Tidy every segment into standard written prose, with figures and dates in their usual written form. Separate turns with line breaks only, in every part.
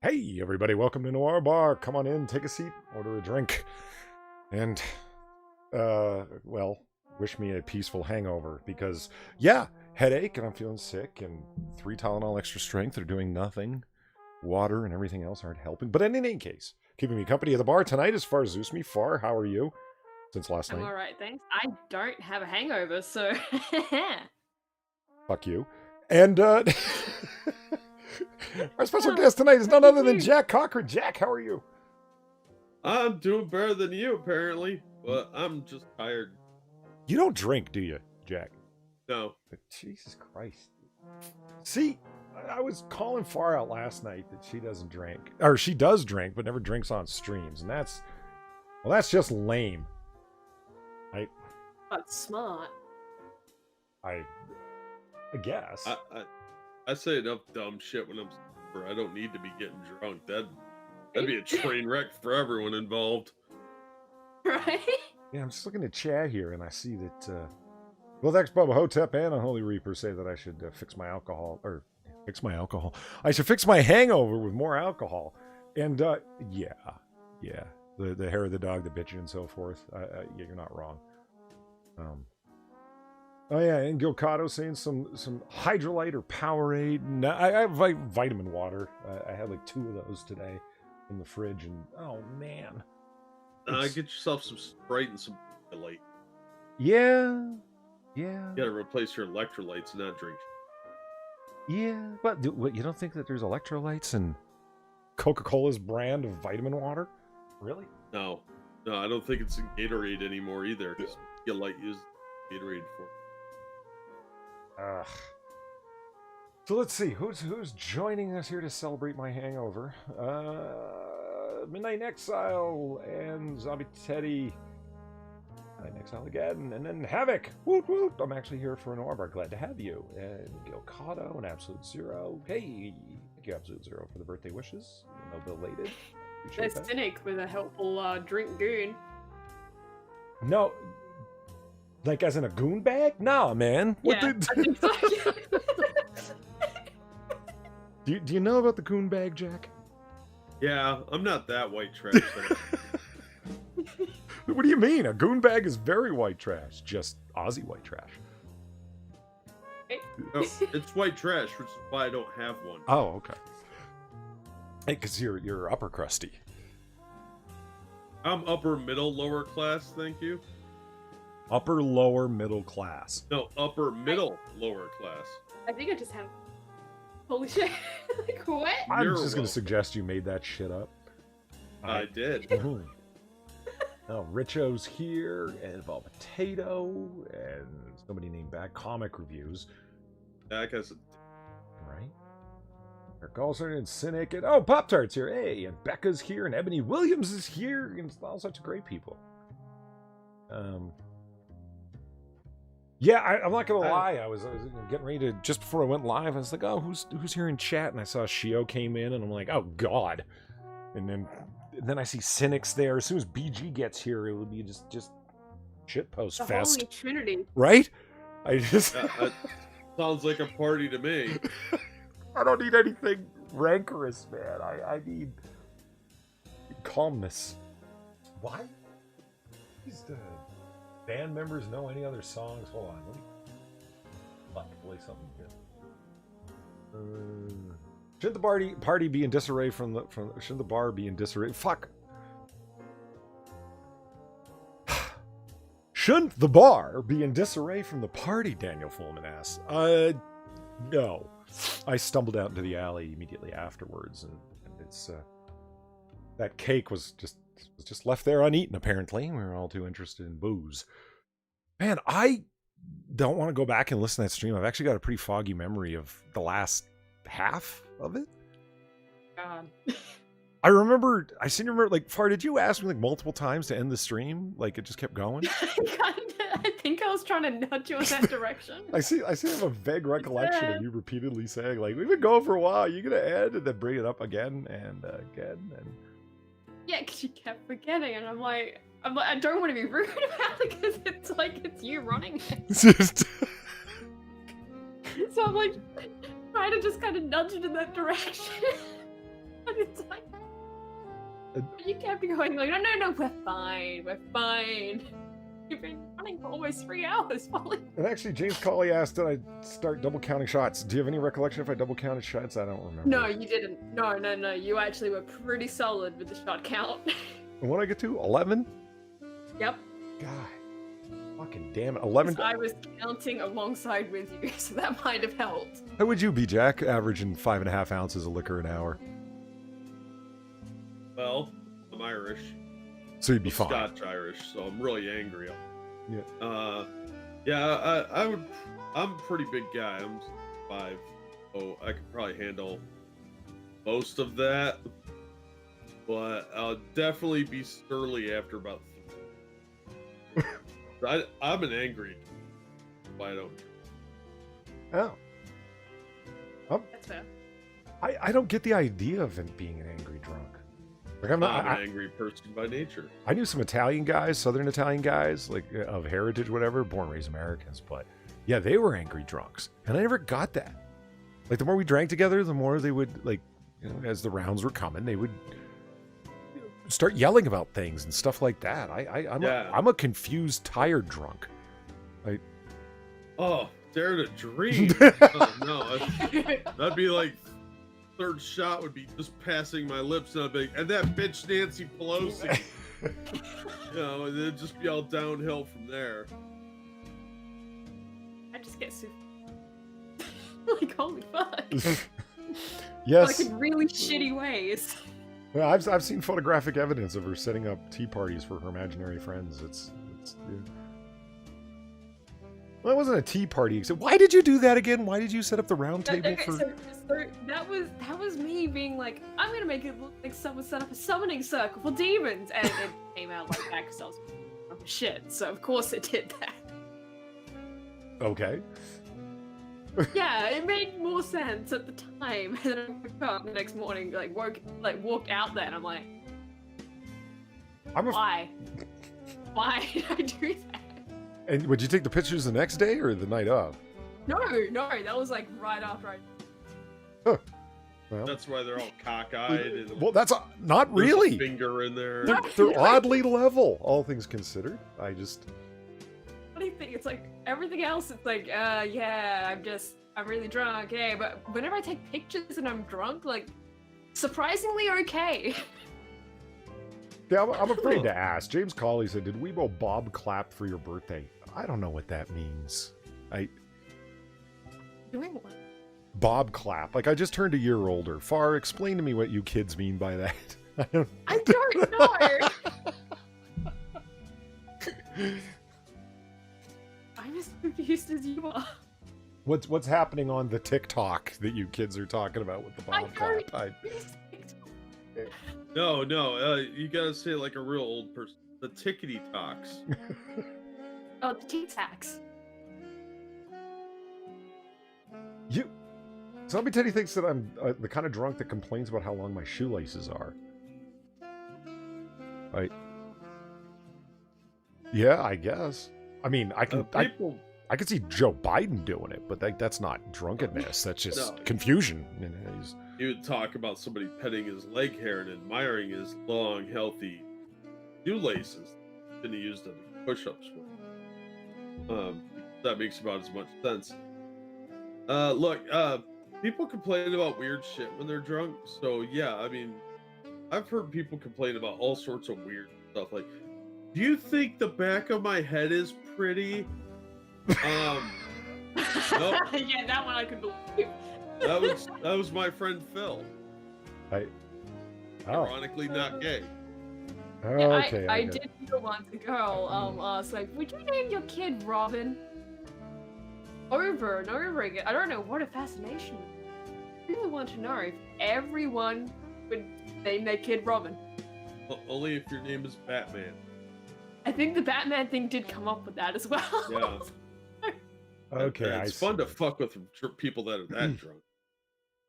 Hey, everybody, welcome to Noir Bar. Come on in, take a seat, order a drink. And, well, wish me a peaceful hangover because, yeah, headache and I'm feeling sick and 3 Tylenol extra strength are doing nothing. Water and everything else aren't helping. But in any case, keeping me company at the bar tonight is Farzusmi. Far, how are you? Since last
I'm
night.
alright, thanks. I don't have a hangover, so
Fuck you. And, our special guest tonight is none other than Jack Cochran. Jack, how are you?
I'm doing better than you, apparently, but I'm just tired.
You don't drink, do you, Jack?
No.
Jesus Christ. See, I was calling Far out last night that she doesn't drink. Or she does drink, but never drinks on streams. And that's just lame.
But smart.
I guess.
I say enough dumb shit when I'm sober. I don't need to be getting drunk. That'd be a train wreck for everyone involved.
Right?
Yeah, I'm just looking at chat here, and I see that both ex-Bubba Hotep and Unholy Reaper say that I should fix my alcohol. I should fix my hangover with more alcohol. And, yeah. The hair of the dog, the bitch, and so forth. Yeah, you're not wrong. Oh yeah, and Gilcado saying some Hydrolite or Powerade. No, I have vitamin water. I had like 2 of those today in the fridge, and oh man.
Get yourself some Sprite and some light.
Yeah.
You gotta replace your electrolytes and not drink.
Yeah, but what, you don't think that there's electrolytes in Coca-Cola's brand of vitamin water? Really?
No, I don't think it's in Gatorade anymore either. Because Light uses Gatorade for.
So let's see who's joining us here to celebrate my hangover. Midnight Exile and Zombie Teddy. Midnight Exile again, and then Havoc. Woot woot! I'm actually here for an Orbar. Glad to have you. And Gilcado and Absolute Zero. Hey, thank you, Absolute Zero, for the birthday wishes. No belated.
They're cynic with a helpful drink goon.
No. Like as in a goon bag? Nah, man. What
I think so.
Do you know about the goon bag, Jack?
Yeah, I'm not that white trash.
What do you mean? A goon bag is very white trash. Just Aussie white trash.
No, it's white trash, which is why I don't have one.
Oh, okay. Hey, because you're upper crusty.
I'm upper middle, lower class, thank you.
Upper, lower, middle class.
No, upper middle, lower class.
I think I just have. Holy shit! Like what?
I'm just going to suggest you made that shit up.
I did.
Oh, Richo's here, and Val Potato, and somebody named Bad Comic Reviews.
I guess.
Right? Eric Olson and Cynic, and oh, Pop-Tart's here. Hey, and Becca's here, and Ebony Williams is here, and all sorts of great people. Yeah, I'm not gonna lie. I was getting ready to, just before I went live, I was like, oh, who's here in chat? And I saw Shio came in, and I'm like, oh god. And then I see Cynics there. As soon as BG gets here, it would be just shitpost fest.
Holy Trinity.
Right? I just
sounds like a party to me.
I don't need anything rancorous, man. I need calmness. Why? These band members know any other songs? Hold on, let me play something good. Shouldn't the party be in disarray shouldn't the bar be in disarray? Fuck. Shouldn't the bar be in disarray from the party? Daniel Fullman asks. No. I stumbled out into the alley immediately afterwards, and it's that cake was just left there uneaten. Apparently, we were all too interested in booze. Man, I don't want to go back and listen to that stream. I've actually got a pretty foggy memory of the last half of it.
God.
I seem to remember, like, Far, did you ask me like multiple times to end the stream? Like, it just kept going?
I think I was trying to nudge you in that direction.
I have a vague recollection of you repeatedly saying, like, we've been going for a while, you gonna end? And then bring it up again and again. And
yeah, because you kept forgetting, and I'm like, I don't want to be rude about it, because it's like, it's you running it. So I'm like, trying to just kind of nudge it in that direction. It's like, you kept going like, no, we're fine. You've been running for almost 3 hours, Polly.
And actually, James Colley asked that I start double counting shots. Do you have any recollection if I double counted shots? I don't remember.
No, you didn't. No. You actually were pretty solid with the shot count.
And what did I get to? 11?
Yep.
God. Fucking damn it. 11.
I was counting alongside with you, so that might have helped.
How would you be, Jack? Averaging 5.5 ounces of liquor an hour.
Well, I'm Irish.
So you'd be fine.
Scotch Irish, so I'm really angry.
Yeah.
I would. I'm a pretty big guy. I'm 5, so I could probably handle most of that. But I'll definitely be surly after about 3. I'm an angry. I don't.
Oh.
That's fair.
I don't get the idea of it being an angry drunk. Like
I'm an angry person by nature.
I knew some Italian guys, Southern Italian guys, like of heritage, whatever, born and raised Americans, but yeah, they were angry drunks, and I never got that. Like the more we drank together, the more they would, like, you know, as the rounds were coming, they would start yelling about things and stuff like that. I'm a confused, tired drunk.
Oh, dare to dream. Oh no, that'd be like. Third shot would be just passing my lips and I'd be like, and that bitch Nancy Pelosi. You know, and it'd just be all downhill from there.
I just get super like, holy fuck.
Yes.
Like in really shitty ways.
Well, I've seen photographic evidence of her setting up tea parties for her imaginary friends. It's yeah. Well, it wasn't a tea party. Except, why did you do that again? Why did you set up the round table for?
So that was me being like, I'm gonna make it look like someone set up a summoning circle for demons, and it came out like that because I was shit. So of course it did that.
Okay.
Yeah, it made more sense at the time. And then I woke up the next morning, walked out there, and I'm like, why? Why did I do that?
And would you take the pictures the next day or the night of?
No, that was like right after I.
Huh. Well,
that's why they're all cockeyed. And
well, that's not really.
A finger in there.
They're oddly level, all things considered. I just.
Funny thing, it's like everything else. It's like, yeah, I'm really drunk, yeah. But whenever I take pictures and I'm drunk, like, surprisingly okay.
Yeah, I'm afraid to ask. James Colley said, "Did Weebo Bob clap for your birthday?" I don't know what that means.
Doing what?
Bob clap. Like, I just turned a year older. Far, explain to me what you kids mean by that.
I don't know. I'm as confused as you are.
What's happening on the TikTok that you kids are talking about with the Bob clap?
No, you gotta say it like a real old person. The tickety talks.
Oh, the T-Tax.
Somebody Teddy thinks that I'm the kind of drunk that complains about how long my shoelaces are. Yeah, I guess. I mean, I can see Joe Biden doing it, but that's not drunkenness. That's just confusion.
He would talk about somebody petting his leg hair and admiring his long, healthy shoelaces that he used to do push-ups with. That makes about as much sense. Look, people complain about weird shit when they're drunk. So yeah, I mean, I've heard people complain about all sorts of weird stuff. Like, do you think the back of my head is pretty? Nope.
Yeah, that one I could believe.
That was my friend Phil. Ironically, not gay.
Okay.
I did hear once a girl ask, like, would you name your kid Robin? Over and over again. I don't know what a fascination. I really want to know if everyone would name their kid Robin.
Only if your name is Batman.
I think the Batman thing did come up with that as well.
Yeah.
Okay.
It's fun to fuck with people that are that drunk.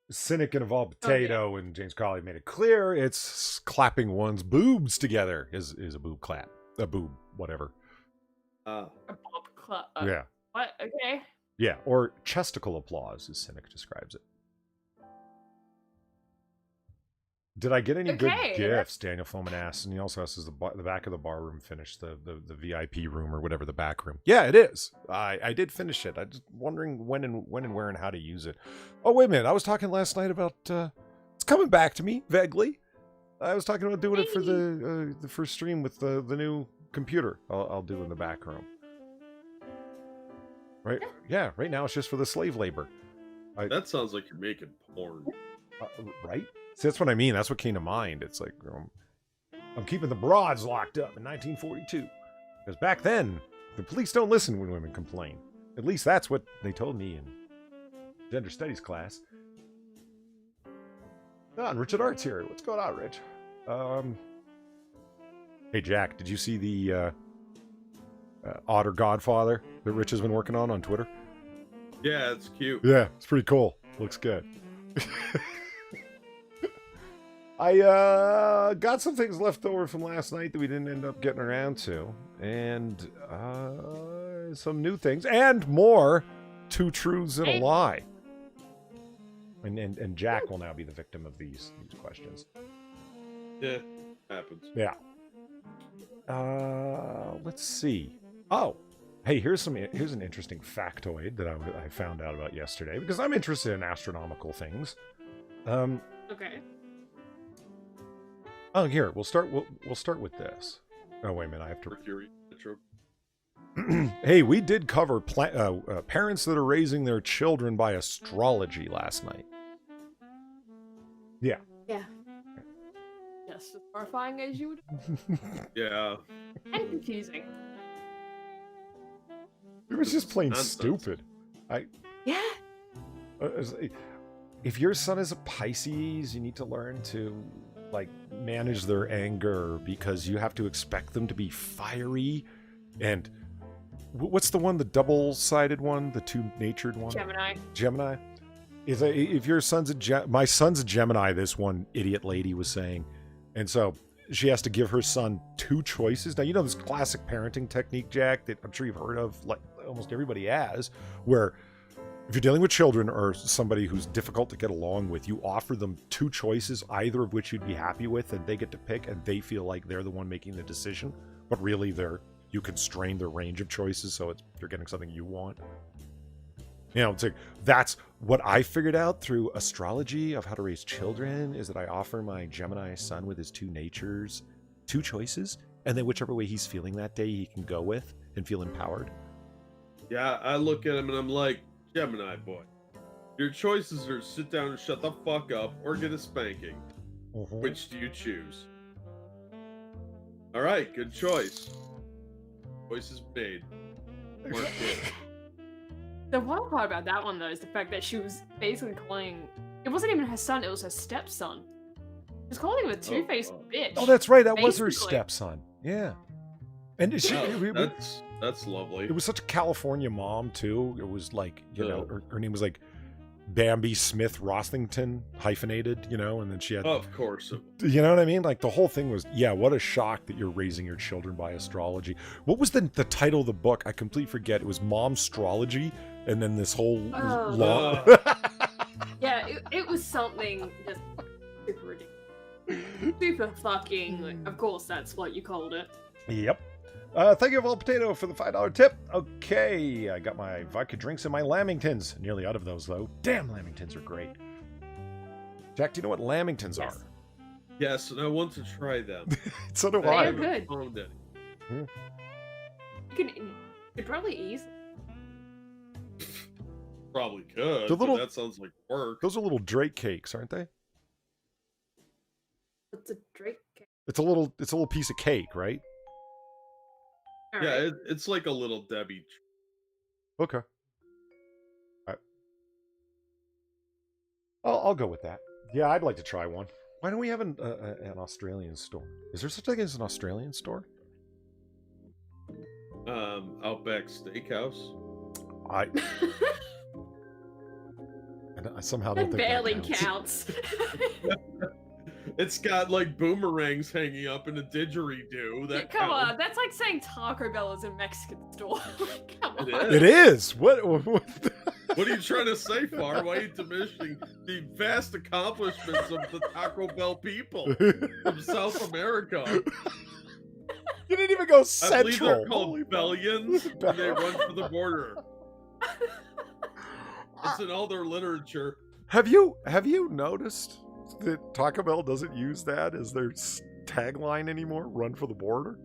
Cynic and Evolved Potato and James Colley made it clear it's clapping one's boobs together is a boob clap. A boob, whatever.
A bob clap.
Yeah.
What? Okay.
Yeah, or chesticle applause, as Cynic describes it. Did I get any good
Okay,
gifts? Daniel Foman asks, and he also asks, is the back of the bar room finished? The VIP room or whatever, the back room. Yeah, it is. I did finish it. I'm just wondering when and where and how to use it. Oh, wait a minute. I was talking last night about it's coming back to me vaguely. I was talking about doing it for the first stream with the new computer. I'll do in the back room. Right? Yeah. Right now it's just for the slave labor.
That sounds like you're making porn.
Right? See, that's what I mean. That's what came to mind. It's like I'm keeping the broads locked up in 1942 because back then the police don't listen when women complain. At least that's what they told me in gender studies class. Ah, Richard Art's here. What's going on, Rich? Hey, Jack, did you see the Otter Godfather that Rich has been working on Twitter?
Yeah, it's cute.
Yeah, it's pretty cool. Looks good. I got some things left over from last night that we didn't end up getting around to. And some new things. And more Two Truths and a Lie. And Jack will now be the victim of these questions.
Yeah, happens.
Yeah. Let's see. Oh, hey, here's an interesting factoid that I found out about yesterday because I'm interested in astronomical things.
Okay.
Oh, here we'll start with this. Oh, wait a minute, I have to.
Mercury.
Hey, we did cover parents that are raising their children by astrology last night. Yeah.
Yeah. Just as horrifying as you would.
Yeah.
And confusing.
It was just plain
Nonsense.
stupid.
Yeah.
If your son is a Pisces, you need to learn to manage their anger because you have to expect them to be fiery. And what's the one, the double-sided one, the two-natured one? Gemini. If your son's my son's a Gemini, this one idiot lady was saying, and so she has to give her son two choices. Now, you know this classic parenting technique, Jack, that I'm sure you've heard of, like almost everybody has, where if you're dealing with children or somebody who's difficult to get along with, you offer them two choices, either of which you'd be happy with, and they get to pick, and they feel like they're the one making the decision, but really you constrain their range of choices, so you're getting something you want. You know, it's like, that's what I figured out through astrology of how to raise children, is that I offer my Gemini son with his two natures two choices, and then whichever way he's feeling that day he can go with and feel empowered.
Yeah, I look at him and I'm like, Gemini boy, your choices are sit down and shut the fuck up or get a spanking.
Mm-hmm.
Which do you choose? All right, good choice. Choice is made. Smart kid.
The wild part about that one, though, is the fact that she was basically calling... It wasn't even her son, it was her stepson. She was calling him a two-faced bitch.
Oh, that's right. That was her
basically.
stepson. Yeah. And she,
That's lovely.
it was such a California mom, too. It was like, you know, her name was like Bambi Smith Rossington, hyphenated, you know, and then she had...
Oh, of course.
You know what I mean? Like, the whole thing was, yeah, what a shock that you're raising your children by astrology. What was the title of the book? I completely forget. It was Momstrology, and then this whole law.
Yeah, it was something just super ridiculous. Super fucking... Of course, that's what you called it.
Yep. Thank you, Vol Potato, for the $5 tip. Okay, I got my vodka drinks and my Lamingtons. Nearly out of those, though. Damn, Lamingtons are great. Jack, do you know what Lamingtons
Yes.
are?
Yes, and I want to try them.
So do
They
I.
are good.
Found any.
You could probably ease.
Probably could.
The little-
but that sounds like work.
Those are little Drake cakes, aren't they?
What's a Drake?
It's a little piece of cake, right?
All
Yeah,
right.
it's like a little Debbie.
Okay. I'll go with that. Yeah, I'd like to try one. Why don't we have an Australian store? Is there such a thing as an Australian store?
Outback Steakhouse.
I somehow
That
don't think
barely
that counts.
counts.
It's got like boomerangs hanging up in a didgeridoo. That
Come
counts.
on, that's like saying Taco Bell is a Mexican store. Come on.
It
It is. What
What are you trying to say, Far? Why are you diminishing the vast accomplishments of the Taco Bell people from South America?
You didn't even go
I believe
central.
they're called Bellions, and they run for the border. It's in all their literature.
Have you noticed that Taco Bell doesn't use that as their tagline anymore? Run for the border.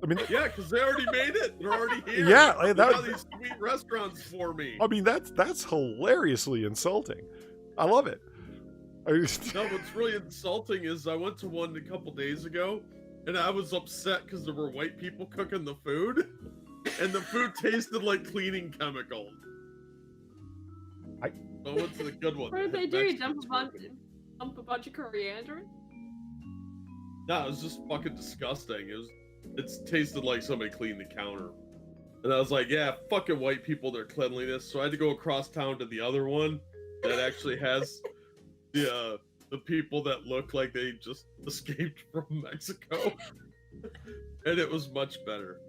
I mean,
Yeah, because they already made it. They're already here.
Yeah,
They
that-
got these sweet restaurants for me.
I mean that's hilariously insulting. I love it.
No, what's really insulting is I went to one a couple days ago, and I was upset because there were white people cooking the food, and the food tasted like cleaning chemicals. So I went to the good one.
What did they do?
Mexican
Dump a bunch of coriander?
No, it was just fucking disgusting. It's tasted like somebody cleaned the counter. And I was like, yeah, fucking white people, their cleanliness. So I had to go across town to the other one that actually has the people that look like they just escaped from Mexico. And it was much better.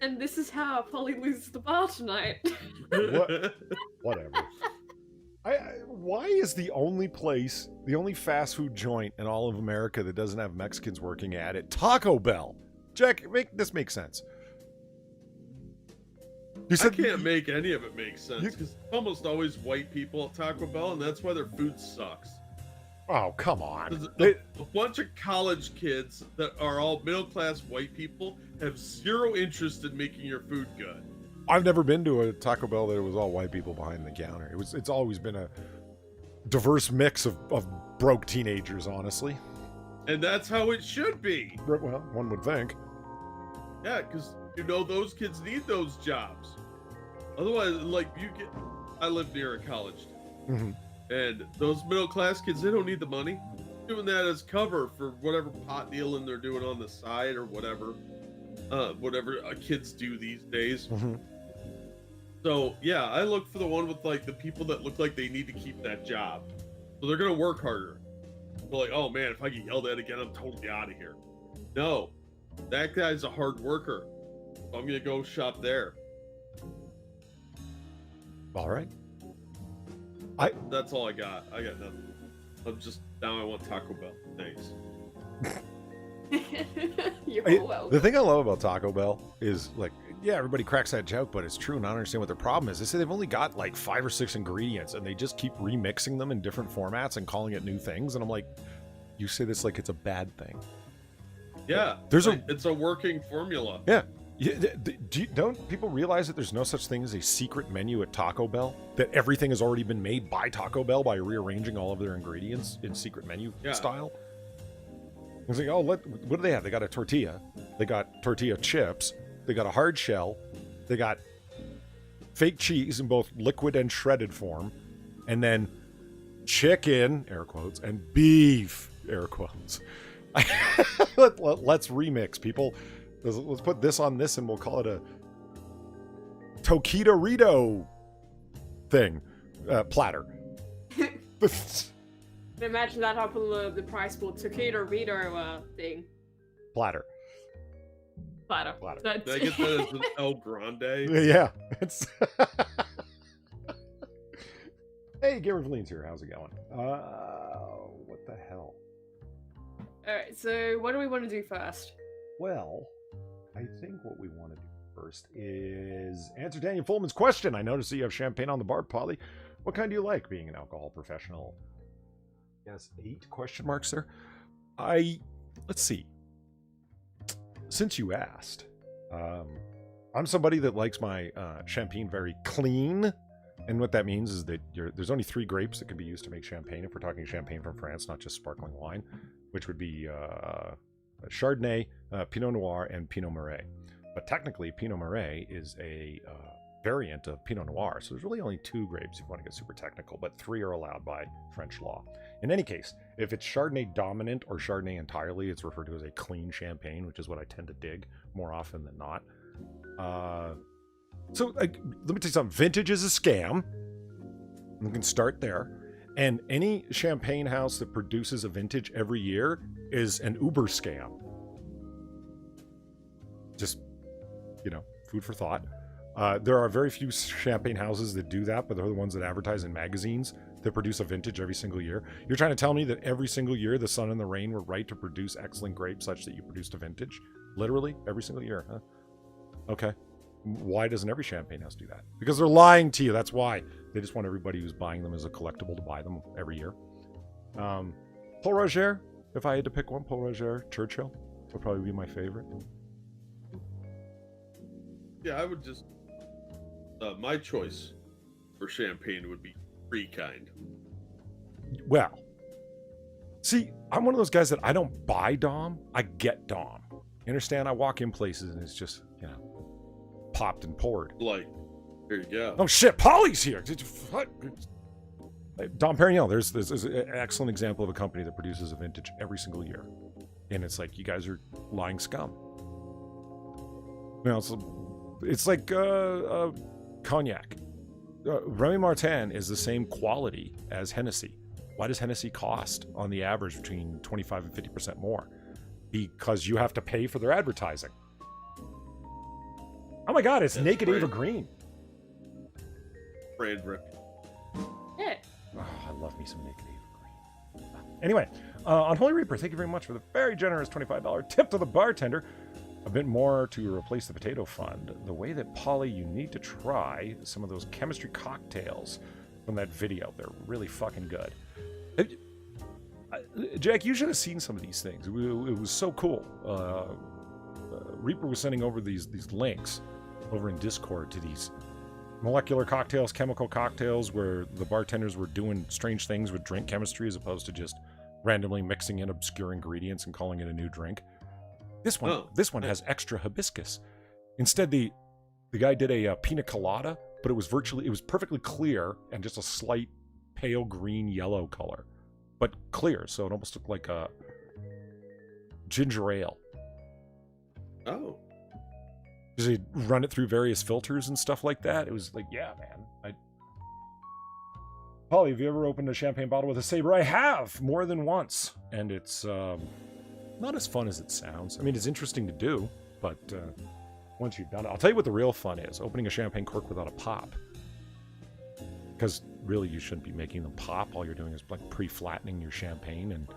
And this is how Polly loses the bar tonight.
What? Whatever. Why is the only fast food joint in all of America that doesn't have Mexicans working at it Taco Bell? Jack, this makes sense. You
I
said
can't make any of it make sense because it's almost always white people at Taco Bell, and that's why their food sucks.
Oh, come on.
A bunch of college kids that are all middle-class white people have zero interest in making your food good.
I've never been to a Taco Bell that it was all white people behind the counter. It's always been a diverse mix of broke teenagers, honestly.
And that's how it should be.
Well, one would think.
Yeah, because those kids need those jobs. Otherwise, I live near a college,
Mm-hmm.
and those middle-class kids, they don't need the money. Doing that as cover for whatever pot dealing they're doing on the side or whatever kids do these days.
Mm-hmm.
So yeah, I look for the one with the people that look like they need to keep that job, so they're gonna work harder. They're like, oh man, if I get yelled at again, I'm totally out of here. No, that guy's a hard worker, so I'm gonna go shop there.
All right.
That's all I got. I got nothing. Now I want Taco Bell. Thanks.
You're welcome.
The thing I love about Taco Bell is yeah, everybody cracks that joke, but it's true, and I don't understand what their problem is. They say they've only got 5 or 6 ingredients, and they just keep remixing them in different formats and calling it new things. And I'm like, you say this like it's a bad thing.
Yeah, it's a working formula.
Yeah. Don't people realize that there's no such thing as a secret menu at Taco Bell? That everything has already been made by Taco Bell by rearranging all of their ingredients in secret menu style? It's like, what do they have? They got a tortilla. They got tortilla chips. They got a hard shell. They got fake cheese in both liquid and shredded form. And then chicken, air quotes, and beef, air quotes. Let's remix, people. Let's put this on this and we'll call it a Toquito thing. Platter.
Imagine that up on the price for Taquito Rito thing.
Platter.
Platter.
Did I get that as an El Grande?
Yeah. It's Hey, Gary Vlien's here. How's it going? What the hell?
Alright, so what do we want to do first?
Well, I think what we want to do first is answer Daniel Fullman's question. I noticed that you have champagne on the bar, Polly. What kind do you like, being an alcohol professional? Yes, 8 question marks there. Let's see. Since you asked, I'm somebody that likes my champagne very clean. And what that means is that there's only 3 grapes that can be used to make champagne, if we're talking champagne from France, not just sparkling wine, which would be Chardonnay, Pinot Noir, and Pinot Meunier. But technically, Pinot Meunier is a variant of Pinot Noir, so there's really only 2 grapes if you want to get super technical, but 3 are allowed by French law. In any case, if it's Chardonnay dominant or Chardonnay entirely, it's referred to as a clean champagne, which is what I tend to dig more often than not. So let me tell you something. Vintage is a scam. We can start there. And any champagne house that produces a vintage every year is an Uber scam. Just, food for thought. There are very few champagne houses that do that, but they're the ones that advertise in magazines that produce a vintage every single year. You're trying to tell me that every single year the sun and the rain were right to produce excellent grapes such that you produced a vintage? Literally every single year, huh? Okay. Why doesn't every champagne house do that? Because they're lying to you. That's why. They just want everybody who's buying them as a collectible to buy them every year. Paul Roger, if I had to pick one, Paul Roger Churchill would probably be my favorite.
Yeah, I would just... my choice for champagne would be free kind.
Well, see, I'm one of those guys that I don't buy Dom, I get Dom. You understand? I walk in places and it's just, you know, popped and poured.
Like, here you go.
Oh shit, Polly's here! Dom Perignon, there's an excellent example of a company that produces a vintage every single year. And it's like, you guys are lying scum. You know, it's like cognac. Remy Martin is the same quality as Hennessy. Why does Hennessy cost, on the average, between 25 and 50% more? Because you have to pay for their advertising. Oh my god, it's
That's
Naked
great.
Eva Green.
Brand rip.
Yeah.
Oh, I love me some Naked Eva Green. Anyway, on Holy Reaper, thank you very much for the very generous $25 tip to the bartender. A bit more to replace the potato fund. The way that, Polly, you need to try some of those chemistry cocktails from that video. They're really fucking good. Jack, you should have seen some of these things. It was so cool. Reaper was sending over these links over in Discord to these molecular cocktails, chemical cocktails, where the bartenders were doing strange things with drink chemistry as opposed to just randomly mixing in obscure ingredients and calling it a new drink. This one has extra hibiscus. Instead, the guy did a pina colada, but it was perfectly clear and just a slight pale green yellow color, but clear, so it almost looked like a ginger ale.
Oh.
Because he'd run it through various filters and stuff like that. It was like, yeah, man. Polly, have you ever opened a champagne bottle with a saber? I have, more than once, and it's not as fun as it sounds. I mean, it's interesting to do, but once you've done it, I'll tell you what the real fun is: opening a champagne cork without a pop. Because really, you shouldn't be making them pop. All you're doing is like pre-flattening your champagne, and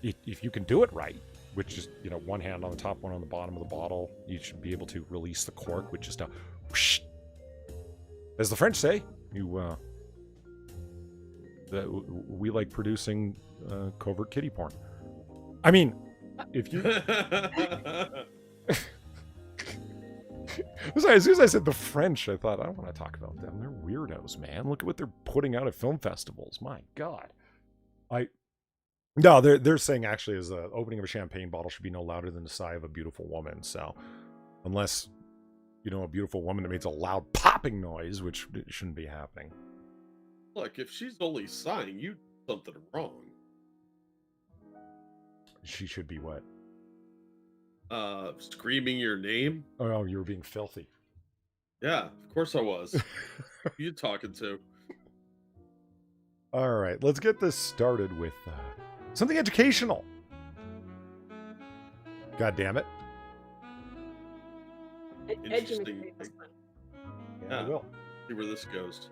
if you can do it right, which is, you know, one hand on the top, one on the bottom of the bottle, you should be able to release the cork with just a whoosh. As the French say, we like producing covert kitty porn. I mean, if you... As soon as I said the French, I thought, I don't want to talk about them. They're weirdos, man. Look at what they're putting out at film festivals. My God. No, they're saying actually is the opening of a champagne bottle should be no louder than the sigh of a beautiful woman. So unless, you know, a beautiful woman that makes a loud popping noise, which shouldn't be happening.
Look, if she's only sighing, you did something wrong.
She should be what?
Screaming your name?
Oh, you were being filthy.
Yeah, of course I was. Who you talking to?
All right, let's get this started with something educational. God damn it.
Interesting.
Yeah, I will.
See where this goes.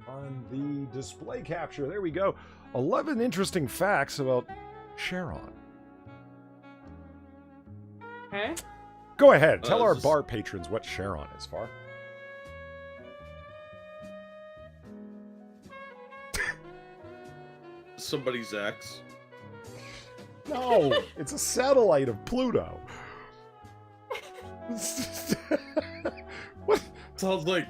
On the display capture, there we go. 11 interesting facts about Sharon.
Okay.
Go ahead, tell our
this-
bar patrons what Sharon is, Far.
Somebody's ex.
No, it's a satellite of Pluto. What?
Sounds like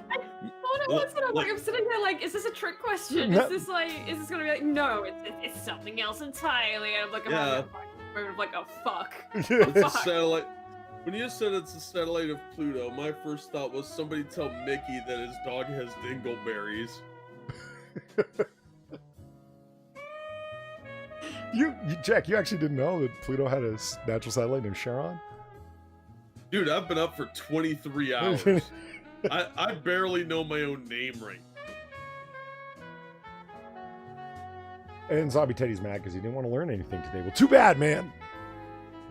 I'm sitting there like, is this a trick question?
No.
Is this gonna be like, no, it's something else entirely? And I'm like,
Yeah.
I'm like, oh fuck.
it's satellite. When you said it's a satellite of Pluto, my first thought was somebody tell Mickey that his dog has dingleberries.
Jack, you actually didn't know that Pluto had a natural satellite named Charon?
Dude, I've been up for 23 hours. I barely know my own name right.
And Zombie Teddy's mad because he didn't want to learn anything today. Well, too bad, man.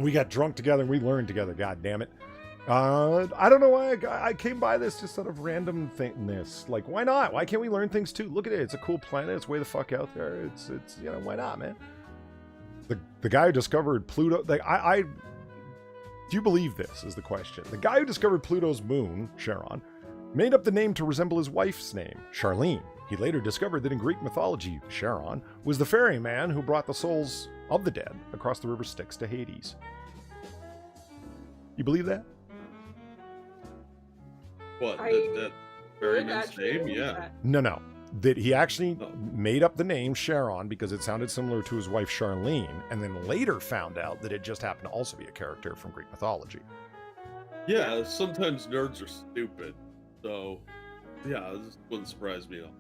We got drunk together and we learned together, god damn it. I don't know why I came by this just sort of random thingness. Like, why not? Why can't we learn things too? Look at it. It's a cool planet. It's way the fuck out there. It's you know, why not, man? The guy who discovered Pluto, like, do you believe this is the question? The guy who discovered Pluto's moon, Charon, made up the name to resemble his wife's name, Charlene. He later discovered that in Greek mythology, Charon was the ferryman who brought the souls of the dead across the river Styx to Hades. You believe that?
What? That ferryman's name? Yeah.
No. That he actually made up the name Charon because it sounded similar to his wife Charlene, and then later found out that it just happened to also be a character from Greek mythology.
Yeah, sometimes nerds are stupid. So, yeah, this wouldn't surprise me at all.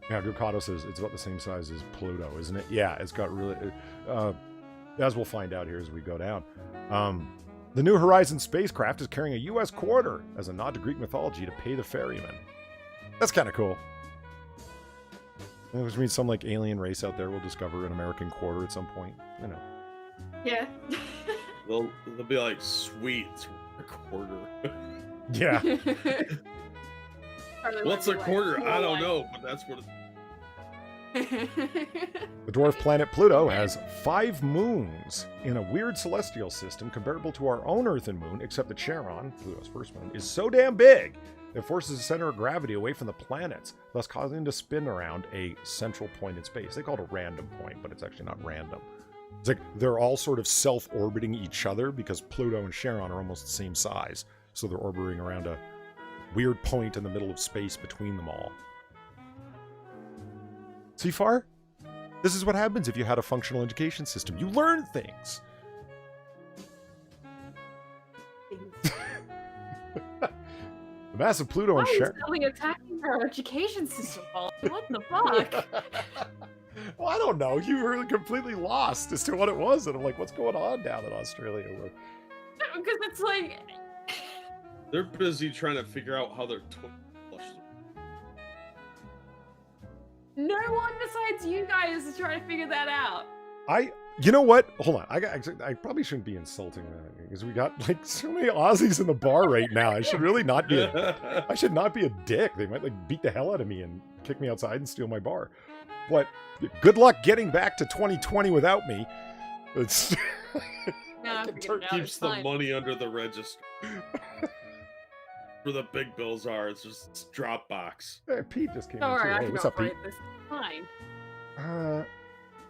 Yeah, Gurkado says it's about the same size as Pluto, isn't it? Yeah, it's got really... as we'll find out here as we go down. The New Horizons spacecraft is carrying a U.S. quarter as a nod to Greek mythology to pay the ferryman. That's kind of cool. Which means some like alien race out there will discover an American quarter at some point. You know.
Yeah.
They'll be like, sweet, it's a quarter.
Yeah.
What's a quarter? I don't know, but that's what
The dwarf planet Pluto has 5 moons in a weird celestial system comparable to our own Earth and moon, except that Charon, Pluto's first moon, is so damn big it forces the center of gravity away from the planets, thus causing them to spin around a central point in space. They call it a random point, but it's actually not random. It's like they're all sort of self-orbiting each other because Pluto and Charon are almost the same size. So they're orbiting around a weird point in the middle of space between them all. See, Far? This is what happens if you had a functional education system. You learn things. The massive Pluto and Charon.
Why are you attacking our education system, Paul? What the fuck?
Well, I don't know. You were completely lost as to what it was, and I'm like, what's going on down in Australia?
Because it's like...
they're busy trying to figure out how their flushes.
No one besides you guys is trying to figure that out.
You know what? Hold on. I probably shouldn't be insulting that because we got like so many Aussies in the bar right now. I should really not be. I should not be a dick. They might like beat the hell out of me and kick me outside and steal my bar. But good luck getting back to 2020 without me. It's
keeps the money under the register. Where the big bills are, it's just Dropbox.
Hey, Pete just came.
Don't worry, I
hey,
can
what's up,
operate
Pete?
this. Fine.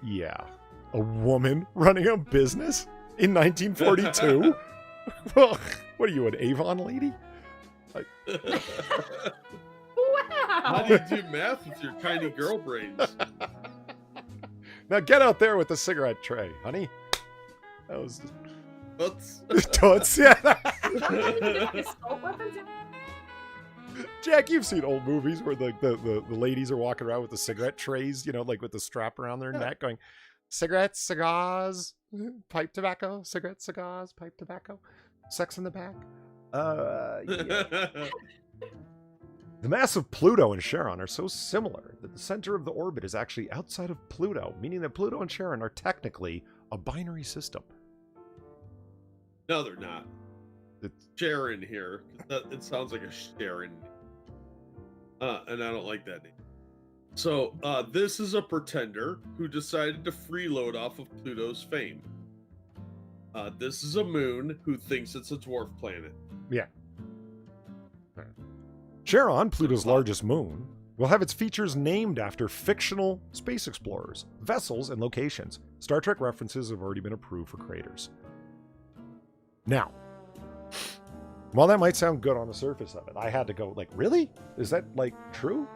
Yeah. A woman running a business in 1942? Well, what are you, an Avon lady? Like...
Wow.
How do you do math with your tiny girl brains?
Now get out there with the cigarette tray, honey. That was...
Toots.
Toots, yeah.
Assault weapons?
Jack, you've seen old movies where the ladies are walking around with the cigarette trays, you know, like with the strap around their neck going, cigarettes, cigars, pipe tobacco, cigarettes, cigars, pipe tobacco, sex in the back. Yeah. The mass of Pluto and Charon are so similar that the center of the orbit is actually outside of Pluto, meaning that Pluto and Charon are technically a binary system.
No, they're not.
It's
Sharon here. It sounds like a Sharon. And I don't like that name. So, this is a pretender who decided to freeload off of Pluto's fame. This is a moon who thinks it's a dwarf planet.
Yeah. Charon, Pluto's largest moon, will have its features named after fictional space explorers, vessels, and locations. Star Trek references have already been approved for craters. Now, while that might sound good on the surface of it, I had to go, like, really? Is that, like, true?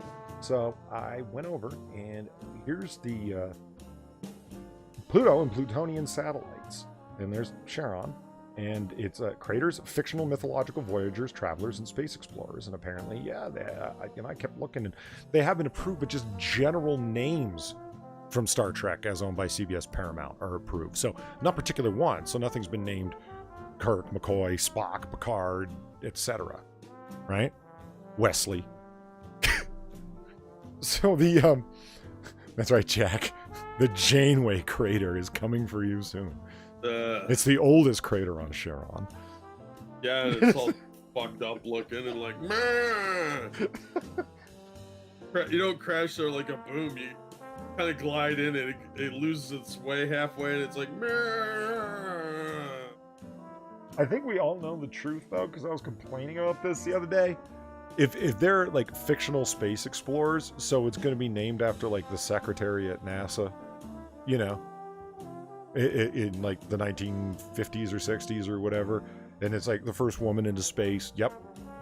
So I went over, and here's the Pluto and Plutonian satellites. And there's Charon, and it's craters, fictional mythological voyagers, travelers, and space explorers. And apparently, yeah, I kept looking, and they have been approved, but just general names from Star Trek, as owned by CBS Paramount, are approved. So not particular ones. So nothing's been named Kirk, McCoy, Spock, Picard, etc. Right? Wesley. So the that's right, Jack. The Janeway crater is coming for you soon. It's the oldest crater on Charon.
Yeah, and it's all fucked up looking and like, man. You don't crash there like a boom. You kind of glide in and it loses its way halfway, and it's like, man.
I think we all know the truth though, because I was complaining about this the other day. If they're like fictional space explorers, so it's going to be named after like the secretary at NASA, you know, in like the 1950s or 60s or whatever, and it's like the first woman into space. Yep,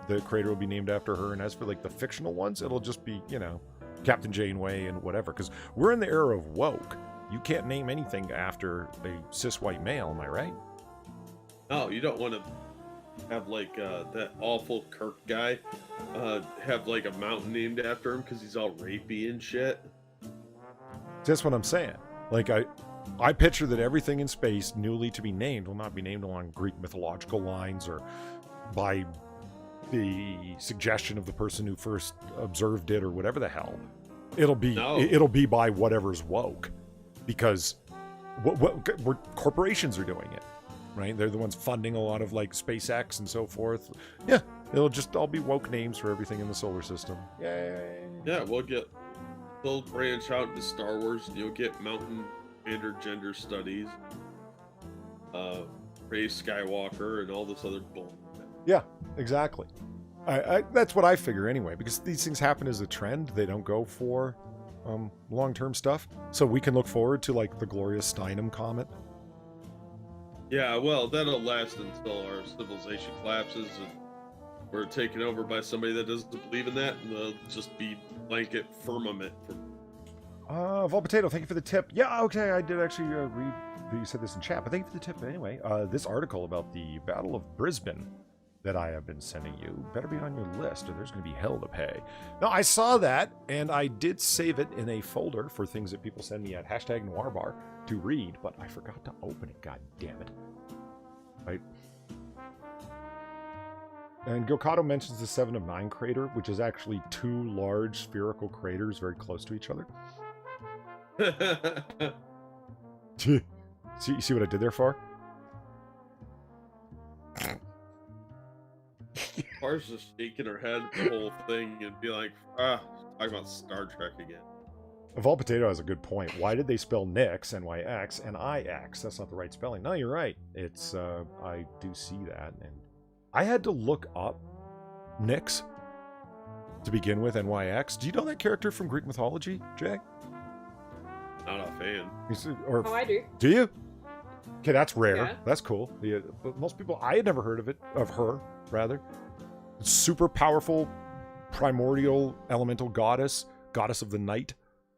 the crater will be named after her. And as for like the fictional ones, it'll just be, you know, Captain Janeway and whatever. Because we're in the era of woke. You can't name anything after a cis white male. Am I right?
No, you don't want to have like that awful Kirk guy have like a mountain named after him because he's all rapey and shit.
That's what I'm saying. Like I picture that everything in space newly to be named will not be named along Greek mythological lines or by the suggestion of the person who first observed it or whatever the hell. It'll be by whatever's woke, because what corporations are doing it. Right? They're the ones funding a lot of like SpaceX and so forth. Yeah, it'll just all be woke names for everything in the solar system. Yay! Yeah,
They'll branch out into Star Wars. You'll get mountain gender studies, Rey Skywalker, and all this other bull.
Yeah, exactly. I that's what I figure anyway, because these things happen as a trend. They don't go for long-term stuff. So we can look forward to like the glorious Steinem comet.
Yeah, well, that'll last until our civilization collapses and we're taken over by somebody that doesn't believe in that, and they'll just be blanket firmament.
Vol Potato, thank you for the tip. Yeah, okay, I did actually read that you said this in chat, but thank you for the tip anyway. This article about the Battle of Brisbane that I have been sending you better be on your list, or there's going to be hell to pay. Now, I saw that, and I did save it in a folder for things that people send me at #Noir Bar to read, but I forgot to open it, god damn it. Right. And Gokado mentions the 7 of 9 crater, which is actually 2 large spherical craters very close to each other. See what I did there, Far?
Far's just shaking her head the whole thing and be like, talk about Star Trek again.
Vol Potato has a good point. Why did they spell Nyx, N-Y-X, and I-X? That's not the right spelling. No, you're right. It's, I do see that. And I had to look up Nyx to begin with, N-Y-X. Do you know that character from Greek mythology, Jay?
Not a fan.
Oh, I do.
Do you? Okay, that's rare.
Yeah.
That's cool. But most people, I had never heard of her, rather. Super powerful, primordial, elemental goddess of the night.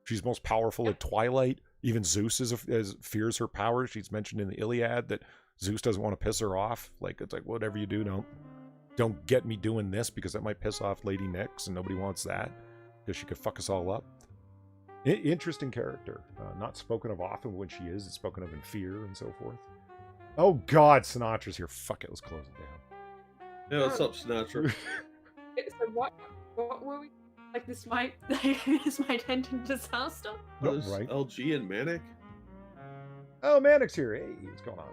She's most powerful at twilight. Even Zeus fears her power. She's mentioned in the Iliad that Zeus doesn't want to piss her off. Like, it's like, whatever you do, don't get me doing this, because that might piss off Lady Nyx, and nobody wants that, because she could fuck us all up. Interesting character. Not spoken of often. When she is, it's spoken of in fear and so forth. Oh God, Sinatra's here. Fuck it, let's close it down.
Yeah, what's up, Sinatra?
So what were we? Like this might end in disaster.
No, right.
LG and Manic?
Oh, Manic's here. Hey, what's going on?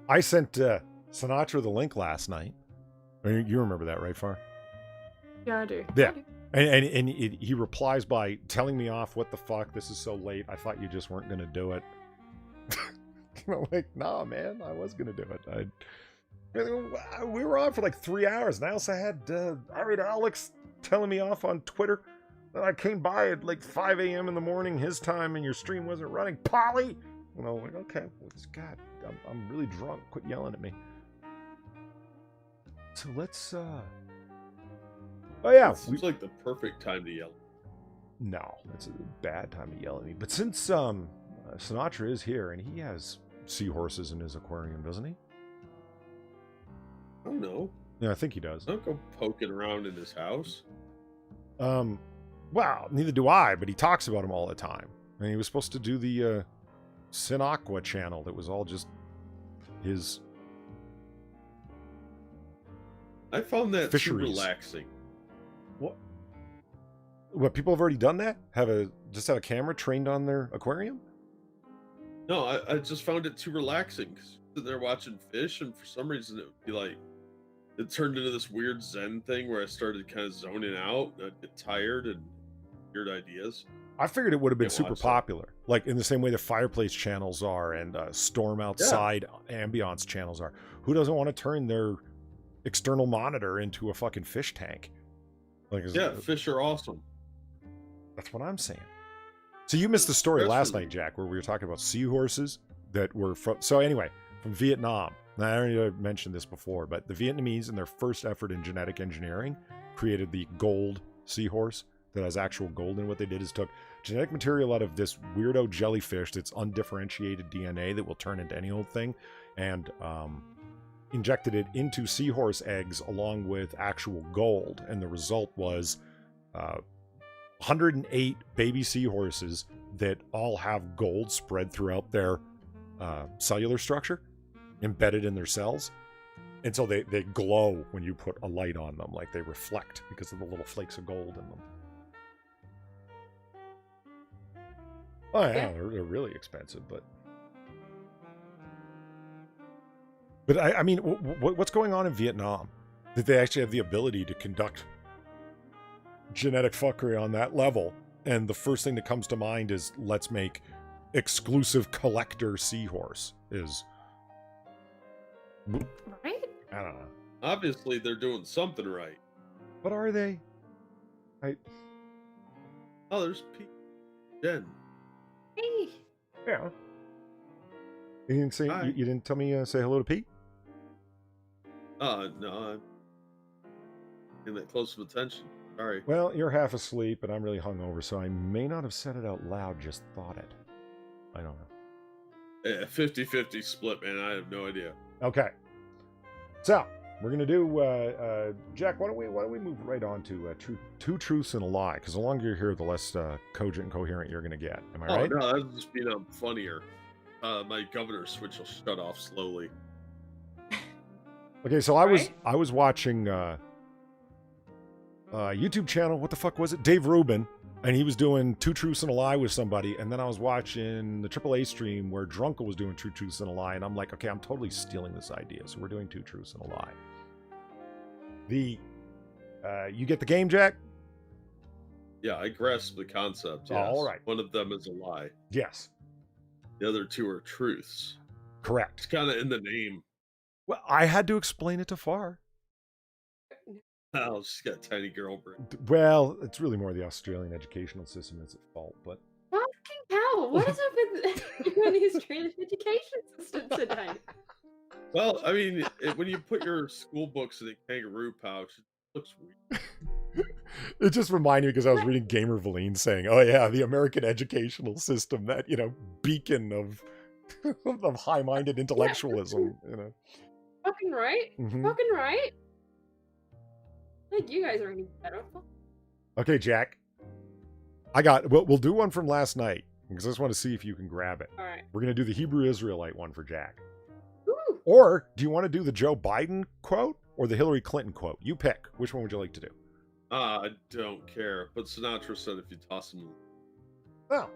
I sent Sinatra the link last night. You remember that, right, Far?
Yeah, I do.
Yeah. And he replies by telling me off, what the fuck, this is so late. I thought you just weren't going to do it. I'm like, nah, man, I was going to do it. We were on for like 3 hours, and I also had Alex telling me off on Twitter. I came by at like 5 a.m. in the morning, his time, and your stream wasn't running. Polly! And I was like, okay, God, I'm really drunk. Quit yelling at me. So let's, oh yeah.
It seems like the perfect time to yell.
No, it's a bad time to yell at me. But since Sinatra is here, and he has seahorses in his aquarium, doesn't he?
I don't know.
Yeah, I think he does.
Don't go poking around in his house.
Well, neither do I, but he talks about him all the time. And he was supposed to do the Sinaqua channel that was all just his
I found that
fisheries.
too relaxing.
What, people have already done that? Just have a camera trained on their aquarium?
No, I just found it too relaxing because sitting there watching fish, and for some reason it would be like it turned into this weird Zen thing where I started kind of zoning out. And I'd get tired and weird ideas.
I figured it would have been
Can't
super
watch that.
popular, like in the same way the fireplace channels are and storm outside ambiance channels are. Who doesn't want to turn their external monitor into a fucking fish tank? Like,
Yeah, fish are awesome.
that's what I'm saying. So you missed the story
That's
last
really-
night, Jack, where we were talking about seahorses that were from. So anyway, from Vietnam. Now, I already mentioned this before, but the Vietnamese, in their first effort in genetic engineering, created the gold seahorse that has actual gold in. What they did is took genetic material out of this weirdo jellyfish that's undifferentiated DNA that will turn into any old thing, and injected it into seahorse eggs along with actual gold. And the result was 108 baby seahorses that all have gold spread throughout their cellular structure, embedded in their cells. And so they glow when you put a light on them, like they reflect because of the little flakes of gold in them. Oh yeah, they're really expensive, but I mean, what's going on in Vietnam that they actually have the ability to conduct genetic fuckery on that level? And the first thing that comes to mind is, let's make exclusive collector seahorse. Is
Right?
I don't know.
Obviously, they're doing something right.
But are they?
Oh, there's Pete. Jen.
Hey.
Yeah. You didn't say.
Hi.
You didn't tell me say hello to Pete.
No, I'm in that close of attention. Sorry.
Well, you're half asleep, and I'm really hungover, so I may not have said it out loud. Just thought it. I don't know.
50-50 split, man. I have no idea.
Okay. So we're gonna do Jack. Why don't we move right on to two truths and a lie? Because the longer you're here, the less cogent and coherent you're gonna get. Am I right?
No, that's just being funnier. My governor switch will shut off slowly.
Okay, so I was watching YouTube channel. What the fuck was it? Dave Rubin, and he was doing Two Truths and a Lie with somebody, and then I was watching the AAA stream where Drunkle was doing Two Truths and a Lie, and I'm like, okay, I'm totally stealing this idea. So we're doing Two Truths and a Lie. You get the game, Jack?
Yeah, I grasp the concept.
Oh,
Yes.
all right.
One of them is a lie.
Yes,
The other two are truths. It's
correct.
kind of in the name.
Well, I had to explain it to Far.
Oh, she's got a tiny girl brain.
Well, it's really more the Australian educational system that's at fault, but
Fucking hell, what is up with you and the Australian education system today?
Well, I mean, when you put your school books in a kangaroo pouch, it looks weird.
it just reminded me because I was reading Gamer Valine saying, "Oh yeah, the American educational system, that beacon of of high-minded intellectualism."
Fucking right?
Mhm.
Fucking right? I think you guys are any better.
Okay, Jack, we'll do one from last night because I just want to see if you can grab it.
Alright.
We're gonna do the Hebrew Israelite one for Jack,
Ooh.
or do you want to do the Joe Biden quote or the Hillary Clinton quote? You pick. Which one would you like to do?
I don't care. But Sinatra said if you toss him.
Oh,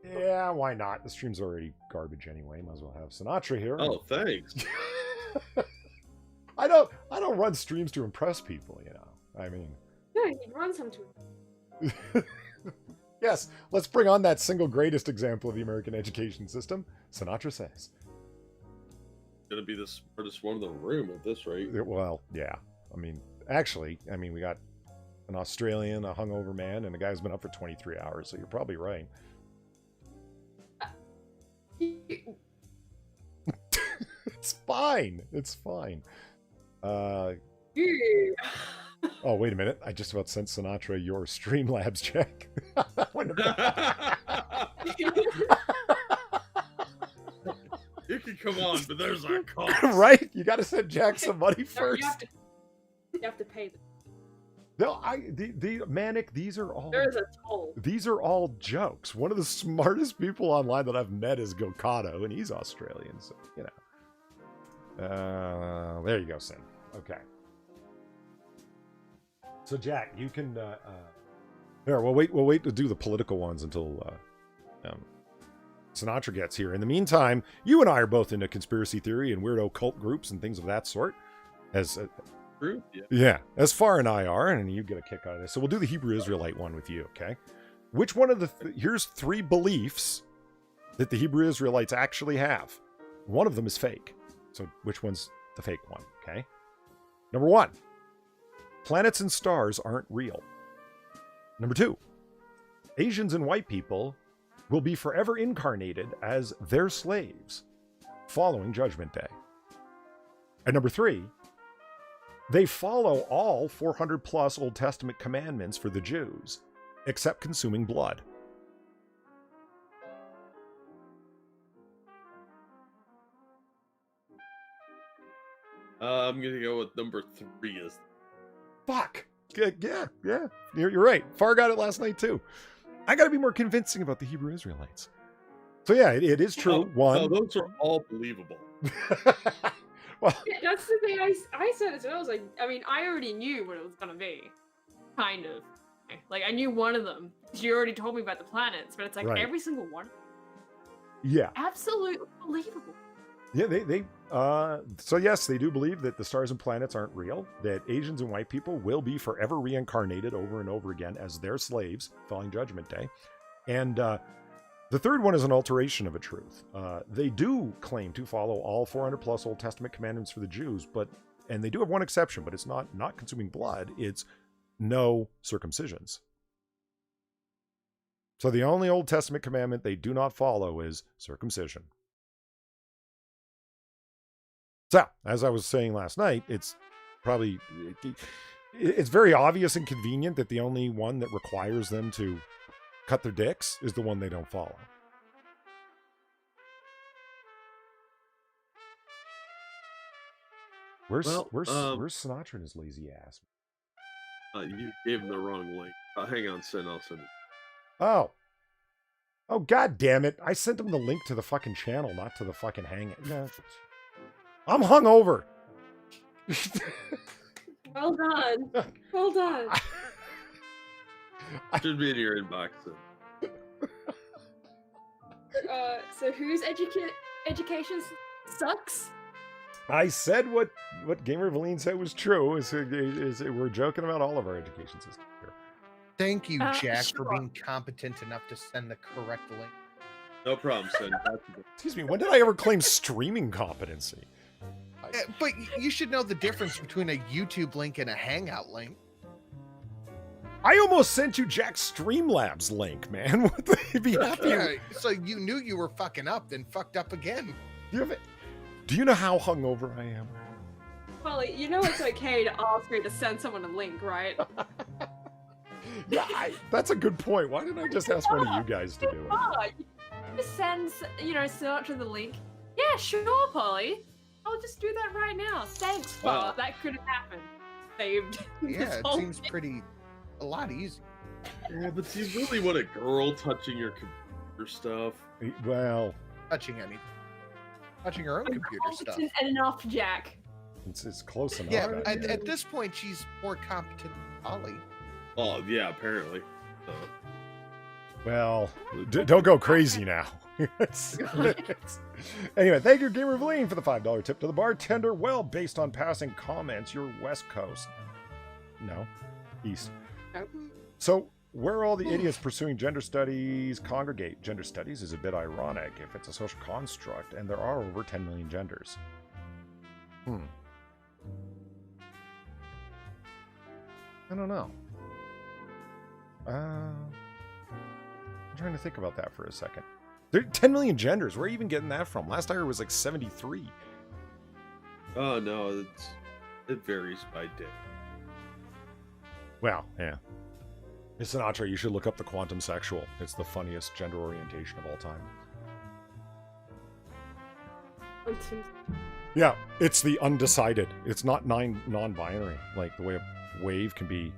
yeah, why not? The stream's already garbage anyway. Might as well have Sinatra here.
Oh, thanks.
I don't run streams to impress people, I mean,
Yeah, he'd run some to
yes, let's bring on that single greatest example of the American education system. Sinatra says.
Gonna be the smartest one in the room at this rate.
Well, yeah. I mean, actually, we got an Australian, a hungover man, and a guy who's been up for 23 hours, so you're probably right. It's fine. It's fine. Oh, wait a minute. I just about sent Sinatra your Streamlabs check.
You can come on, but there's a cost.
Right? You got to send Jack some money
No,
first.
you have to pay them.
No, the Manic, these are all
There is a toll.
these are all jokes. One of the smartest people online that I've met is Gokado, and he's Australian, so there you go, Sin. Okay. So Jack, you can here, we'll wait to do the political ones until Sinatra gets here. In the meantime, you and I are both into conspiracy theory and weirdo cult groups and things of that sort. As
True.
yeah, as far and I are, and you get a kick out of this. So we'll do the Hebrew Israelite one with you, okay? Which one of the here's 3 beliefs that the Hebrew Israelites actually have. One of them is fake. So which one's the fake one, okay? Number 1, planets and stars aren't real. Number 2, Asians and white people will be forever incarnated as their slaves following Judgment Day. And number 3, they follow all 400 plus Old Testament commandments for the Jews, except consuming blood.
I'm gonna go with number 3 is.
Fuck. Yeah. You're right. Far got it last night too. I got to be more convincing about the Hebrew Israelites. So yeah, it is true.
No, those are all believable.
Well,
Yeah, that's the thing I said as well. I was like, I mean, I already knew what it was gonna be, kind of. Like I knew one of them. She already told me about the planets, but it's like
Right.
every single one.
yeah.
Absolutely believable.
Yeah, so yes, they do believe that the stars and planets aren't real, that Asians and white people will be forever reincarnated over and over again as their slaves following Judgment Day. And the third one is an alteration of a truth. They do claim to follow all 400 plus Old Testament commandments for the Jews, and they do have one exception, but it's not consuming blood, it's no circumcisions. So the only Old Testament commandment they do not follow is circumcision. So, as I was saying last night, it's very obvious and convenient that the only one that requires them to cut their dicks is the one they don't follow. Where's Sinatra and his lazy ass?
You gave him the wrong link. Hang on, I'll send it.
Oh, god damn it. I sent him the link to the fucking channel, not to the fucking hangout. No. I'm hungover.
Well done. Well done.
Should be in your inbox then.
So whose education sucks?
I said what Gamer Valine said was true. Is we're joking about all of our education systems here.
Thank you, Jack,
sure.
for being competent enough to send the correct link.
No problem, Sin.
Excuse me, when did I ever claim streaming competency?
But you should know the difference between a YouTube link and a Hangout link.
I almost sent you Jack's Streamlabs link, man. What the be happy?
Yeah, so you knew you were fucking up, then fucked up again.
Do you know how hungover I am?
Polly, you know it's okay to ask me to send someone a link, right?
Yeah, that's a good point. Why didn't I just ask one of you guys to do it?
You just send, Sinatra the link. Yeah, sure, Polly. I'll just do that right now. Thanks,
Wow.
Bob. That could have happened. Saved.
Yeah,
this
it
whole
seems
thing.
a lot easier.
Yeah, but do you really want a girl touching your computer stuff?
Well,
Touching her own
I'm
computer stuff.
competent enough, Jack.
it's close enough.
Yeah,
goddamn.
at this point, she's more competent than Polly.
Oh, yeah, apparently.
Well, don't go crazy now. Anyway, thank you, Gamer Valine, for the $5 tip to the bartender. Well, based on passing comments, you're West Coast. No, East.
Nope.
So, where all the idiots pursuing gender studies congregate. Gender studies is a bit ironic if it's a social construct, and there are over 10 million genders. I don't know. I'm trying to think about that for a second. There are 10 million genders. Where are you even getting that from? Last I heard was like 73.
Oh, no, it varies by day.
Well, yeah. Miss Sinatra, you should look up the quantum sexual. It's the funniest gender orientation of all time. Yeah, it's the undecided. It's not non-binary, like the way a wave can be,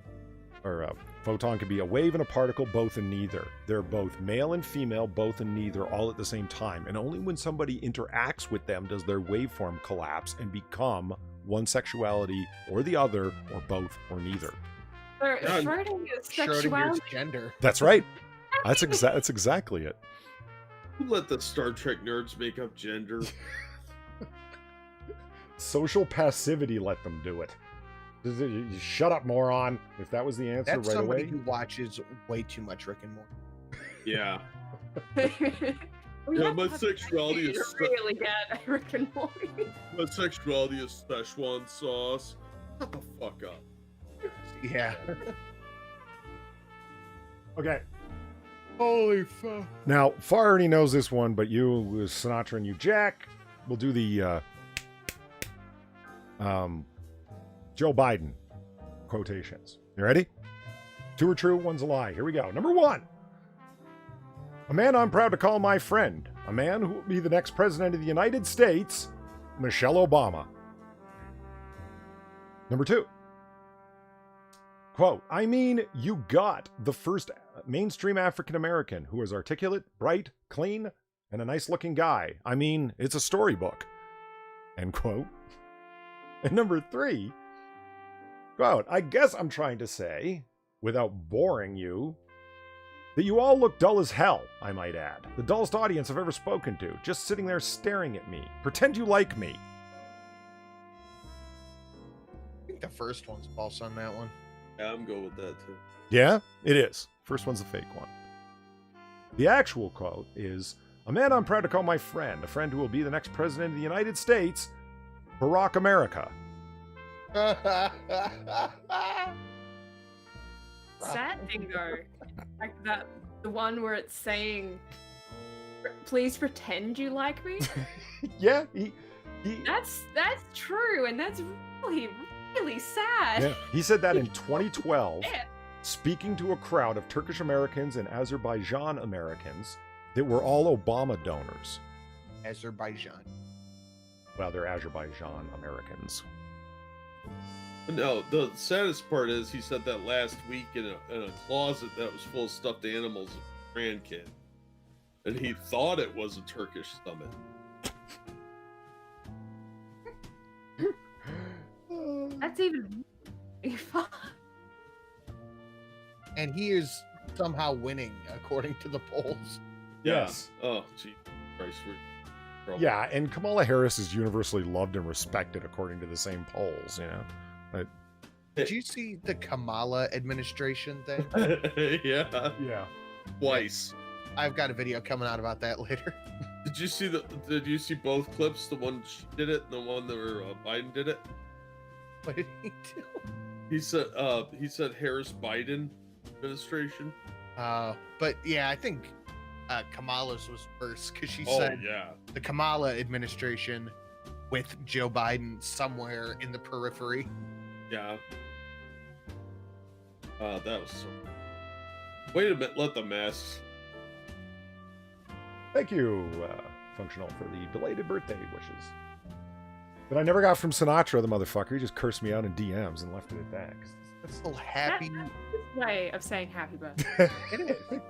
or a photon can be a wave and a particle, both and neither. They're both male and female, both and neither, all at the same time. And only when somebody interacts with them does their waveform collapse and become one sexuality or the other, or both or neither.
Schrodinger's
Schrodinger's
sexuality.
gender.
That's right. That's exactly it.
Let the Star Trek nerds make up gender.
Social passivity let them do it. You shut up, moron. If that was the answer
That's
right
somebody
away.
who watches way too much Rick and Morty.
Yeah.
We
Yeah,
have
my
to have
sexuality
to
is
really get Rick and Morty.
my sexuality is Szechuan sauce. Shut the fuck up.
Yeah.
Okay.
Holy fuck.
Now, Far already knows this one, but you, Sinatra, and you, Jack, will do the Joe Biden quotations. You ready? 2 are true, 1's a lie. Here we go. Number 1. A man I'm proud to call my friend. A man who will be the next president of the United States, Michelle Obama. Number 2. Quote, I mean, you got the first mainstream African-American who is articulate, bright, clean, and a nice-looking guy. I mean, it's a storybook. End quote. And number 3, quote, I guess I'm trying to say, without boring you, that you all look dull as hell, I might add. The dullest audience I've ever spoken to, just sitting there staring at me. Pretend you like me.
I think the first one's false on that one.
Yeah, I'm going with that too.
Yeah, it is. First one's a fake one. The actual quote is, a man I'm proud to call my friend, a friend who will be the next president of the United States, Barack America.
Sad thing though, like that the one where it's saying, "Please pretend you like me."
Yeah, he
That's true, and that's really sad.
yeah, he said that in 2012,
Yeah.
speaking to a crowd of Turkish Americans and Azerbaijan Americans that were all Obama donors.
Azerbaijan.
Well, they're Azerbaijan Americans.
No, the saddest part is he said that last week in a closet that was full of stuffed animals and a grandkid. And he thought it was a Turkish summit.
That's even fun.
And he is somehow winning according to the polls.
Yes.
Oh, gee. Christ, we're in trouble.
Yeah, and Kamala Harris is universally loved and respected according to the same polls, you know?
Did you see the Kamala administration thing?
Yeah,
Yeah.
twice.
I've got a video coming out about that later.
Did you see both clips? The one she did it and the one where Biden did it?
What did he do?
He said Harris Biden administration.
But yeah, I think Kamala's was worse because she
Oh
said
yeah.
the Kamala administration with Joe Biden somewhere in the periphery.
Yeah. That was so. Wait a minute, let the masks.
Thank you, Functional, for the belated birthday wishes. That I never got from Sinatra, the motherfucker. He just cursed me out in DMs and left it at that. 'Cause
That's so happy.
That's his way of saying happy birthday.
It is.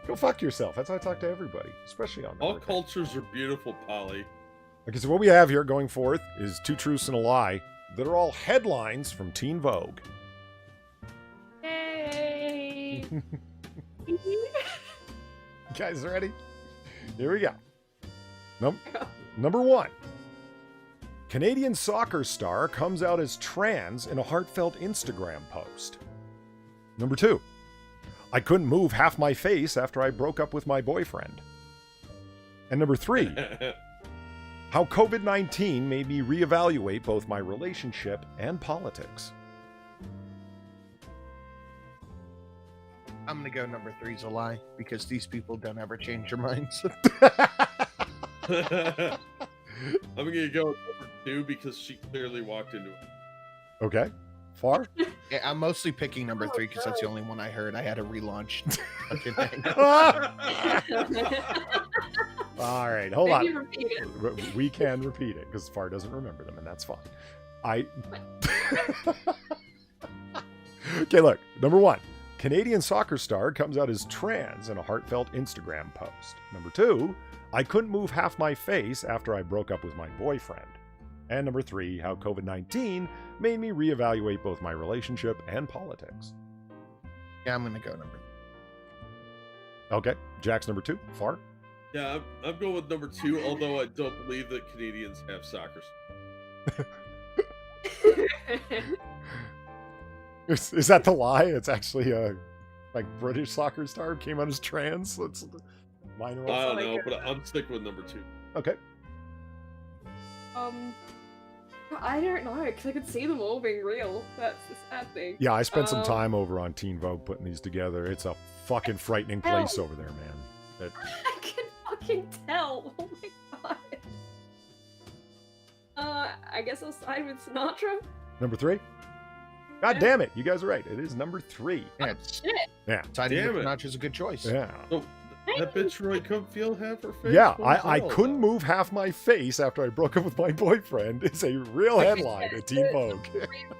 Go fuck yourself. That's how I talk to everybody, especially on their
All
birthday.
cultures are beautiful, Polly.
Okay, so what we have here going forth is 2 truths and a lie that are all headlines from Teen Vogue.
Yay!
You guys ready? Here we go. Number 1. Canadian soccer star comes out as trans in a heartfelt Instagram post. Number 2. I couldn't move half my face after I broke up with my boyfriend. And number 3. How COVID-19 made me reevaluate both my relationship and politics.
I'm gonna go number 3's a lie because these people don't ever change their minds.
I'm gonna go with number 2 because she clearly walked into it.
Okay. Far?
Yeah, I'm mostly picking number 3 because that's the only one I heard. I had to relaunch. fucking thing.
All right, hold
Maybe
on.
repeat it.
We can repeat it because Far doesn't remember them, and that's fine. Okay, look. Number 1. Canadian soccer star comes out as trans in a heartfelt Instagram post. Number 2. I couldn't move half my face after I broke up with my boyfriend. And number 3. How COVID-19 made me reevaluate both my relationship and politics.
Yeah, I'm gonna go number.
Okay, Jack's number 2. Far?
Yeah, I'm going with number 2, although I don't believe that Canadians have soccer.
Is that the lie? It's actually a like British soccer star came out as trans. Let's minor.
I don't
like
know, but I'm sticking with number 2.
Okay.
I don't know, because I could see them all being real. That's the sad thing.
Yeah, I spent some time over on Teen Vogue putting these together. It's a fucking frightening place over there, man.
I can fucking tell. Oh my god. I guess I'll side with Sinatra.
Number 3? God damn it, you guys are right. It is number 3.
Yeah,
Shit.
Yeah.
Siding
Damn
with
it.
Sinatra's a good choice.
Yeah.
So, that bitch Roy couldn't feel half her face?
Yeah,
What
I
the hell?
couldn't move half my face after I broke up with my boyfriend. It's a real headline at Teen Vogue.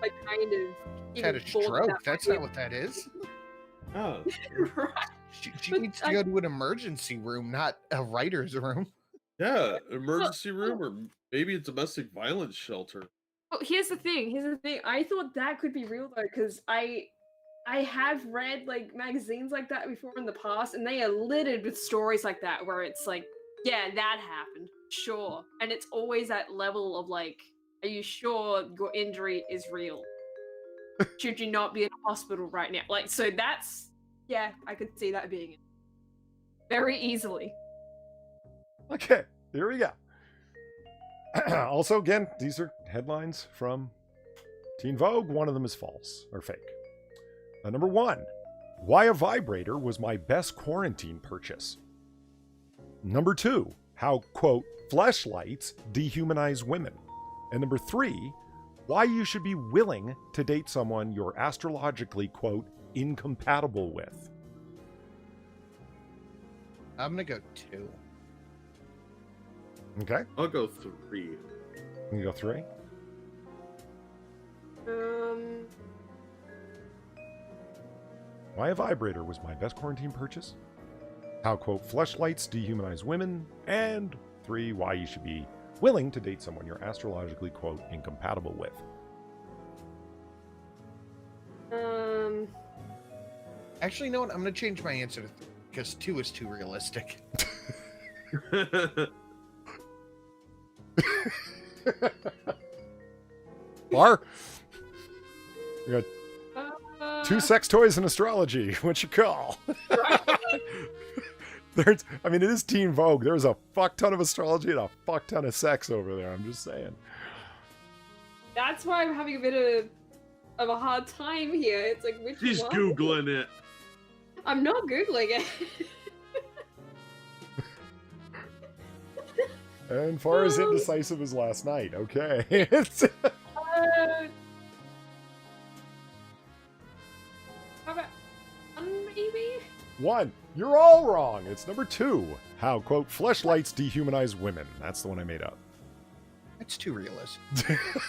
Like, kind of.
Had a
even thought
stroke.
that
That's
way.
not what that is.
Oh.
Right.
She
But
needs to go to an emergency room, not a writer's room.
Yeah, emergency room or maybe a domestic violence shelter.
Well, here's the thing. I thought that could be real though, because I have read like magazines like that before in the past, and they are littered with stories like that where it's like, yeah, that happened, sure, and it's always that level of like, are you sure your injury is real? Should you not be in a hospital right now? Like, so that's, yeah, I could see that being it very easily.
Okay, here we go. Also, again, these are headlines from Teen Vogue. One of them is false or fake. Number 1, why a vibrator was my best quarantine purchase. Number 2, how, quote, fleshlights dehumanize women. And number 3, why you should be willing to date someone you're astrologically, quote, incompatible with.
I'm gonna go 2.
Okay,
I'll go 3.
you go 3. Why a vibrator was my best quarantine purchase. How, quote, fleshlights dehumanize women. And 3, why you should be willing to date someone you're astrologically, quote, incompatible with.
Actually, you know what? I'm gonna change my answer to 3 because 2 is too realistic.
Bar? We got 2 sex toys and astrology. What you call? It is Teen Vogue. There's a fuck ton of astrology and a fuck ton of sex over there. I'm just saying.
That's why I'm having a bit of a hard time here. It's like, which
She's
one?
Googling it.
I'm not Googling it.
And far as indecisive as last night. Okay. It's-
How about maybe?
1. You're all wrong. It's number 2. How, quote, fleshlights dehumanize women. That's the one I made up.
That's too realistic.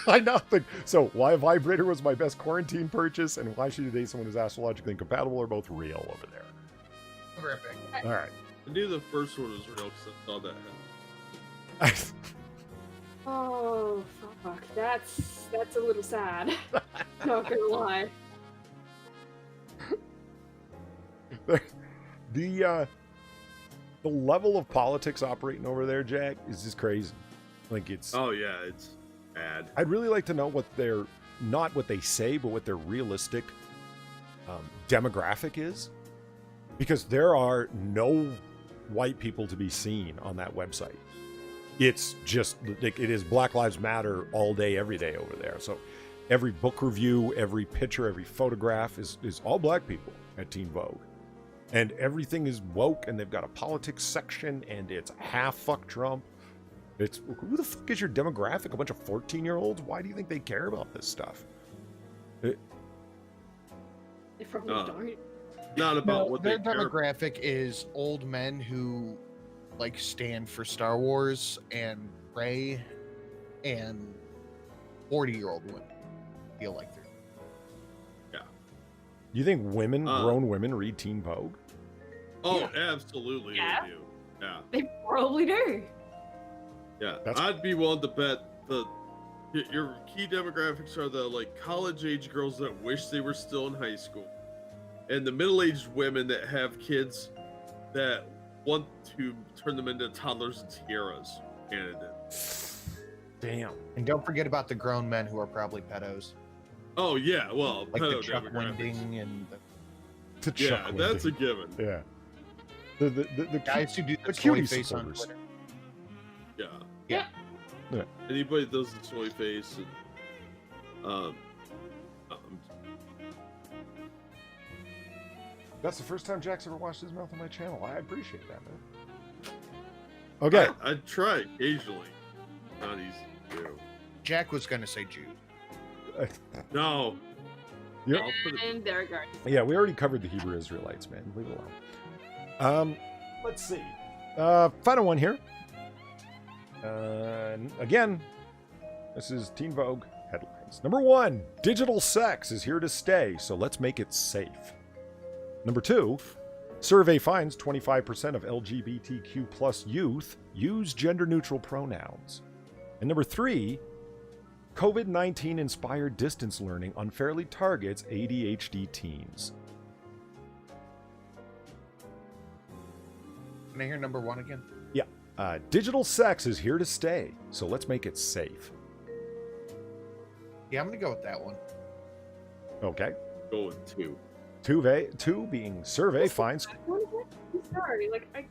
I know. So, why a vibrator was my best quarantine purchase and why should you date someone who's astrologically incompatible are both real over there.
Terrific.
All right.
I knew the first one was real because I saw that happen.
Oh fuck, that's a little sad. Not gonna lie.
The level of politics operating over there, Jack, is just crazy. Like it's.
Oh yeah, it's bad.
I'd really like to know what their, not what they say, but what their realistic demographic is, because there are no white people to be seen on that website. It's just like it is Black Lives Matter all day, every day over there. So every book review, every picture, every photograph is all black people at Teen Vogue. And everything is woke, and they've got a politics section, and it's half fuck Trump. It's, who the fuck is your demographic? A bunch of 14-year-olds? Why do you think they care about this stuff?
They probably don't.
Not about
No,
what
their
they care about.
demographic is old men who like stand for Star Wars and Rey, and 40-year-old women feel like they're.
You think women,
Uh.
grown women, read Teen Vogue?
Oh, absolutely.
Yeah.
They do. Yeah.
They probably do.
Yeah.
That's-
I'd be willing to bet your key demographics are the like college age girls that wish they were still in high school, and the middle aged women that have kids that want to turn them into toddlers and tiaras candidate.
Damn.
And don't forget about the grown men who are probably pedos,
Oh yeah, well,
like the
pedo
Chuck
demographics.
Winding and the
To
Yeah,
Chuck
that's a
Winding.
given.
Yeah. The
guys who do
the
the soy
cutie
face on
supporters.
Twitter.
Yeah.
Yeah.
Yeah.
Anybody that does the soy face and
That's the first time Jack's ever washed his mouth on my channel. I appreciate that, man. Okay.
I try occasionally. Not easy to do.
Jack was gonna say Jews.
No.
Yep.
I'll put it,
And there it goes.
Yeah, we already covered the Hebrew Israelites, man. Leave it alone. Let's see. Final one here. Again, this is Teen Vogue headlines. Number 1, digital sex is here to stay, so let's make it safe. Number 2, survey finds 25% of LGBTQ plus youth use gender-neutral pronouns. And number 3, COVID-19 inspired distance learning unfairly targets ADHD teens.
Can I hear number 1 again?
Digital sex is here to stay, so let's make it safe.
Yeah, I'm gonna go with that one.
Okay.
go with 2.
2 being survey finds.
I'm sorry, like I.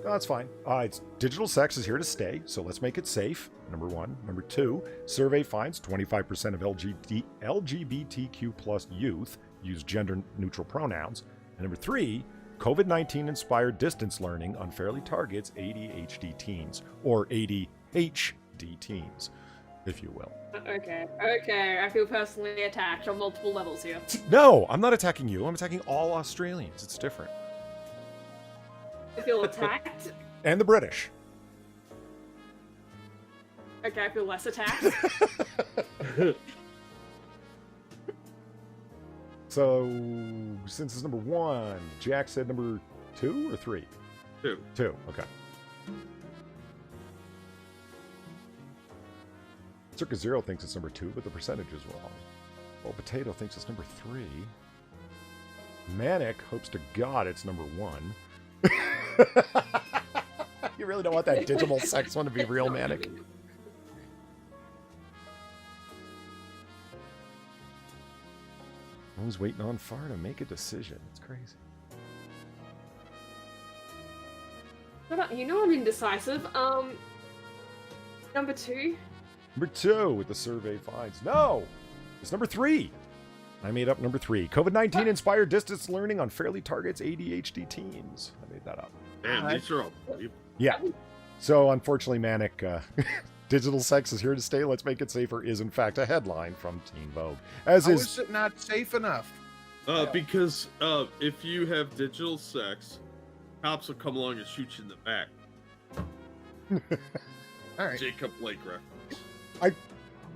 No, that's fine. It's digital sex is here to stay, so let's make it safe. Number 1. Number 2, survey finds 25% of LGBTQ plus youth use gender-neutral pronouns. And number 3, COVID-19 inspired distance learning unfairly targets ADHD teens, or ADHD teens, if you will.
Okay, I feel personally attacked on multiple levels here.
No, I'm not attacking you. I'm attacking all Australians. It's different.
I feel attacked.
And the British.
Okay, I feel less attacked.
So, since it's number 1, Jack said number 2 or 3?
2.
2, okay. Circa Zero thinks it's number 2, but the percentage is wrong. Well, Potato thinks it's number 3. Manic hopes to God it's number 1. You really don't want that digital sex one to be real, Manic? I was waiting on Far to make a decision. It's crazy.
You know I'm indecisive. Number 2.
Number 2 with the survey finds. No! It's number 3. I made up number 3. COVID-19 inspired distance learning unfairly targets ADHD teens. I made that up.
Man, these are all.
Yeah. So, unfortunately, Manic, digital sex is here to stay. Let's make it safer is, in fact, a headline from Teen Vogue. As
How
is.
is it not safe enough?
Because if you have digital sex, cops will come along and shoot you in the back.
All right.
Jacob Blake reference.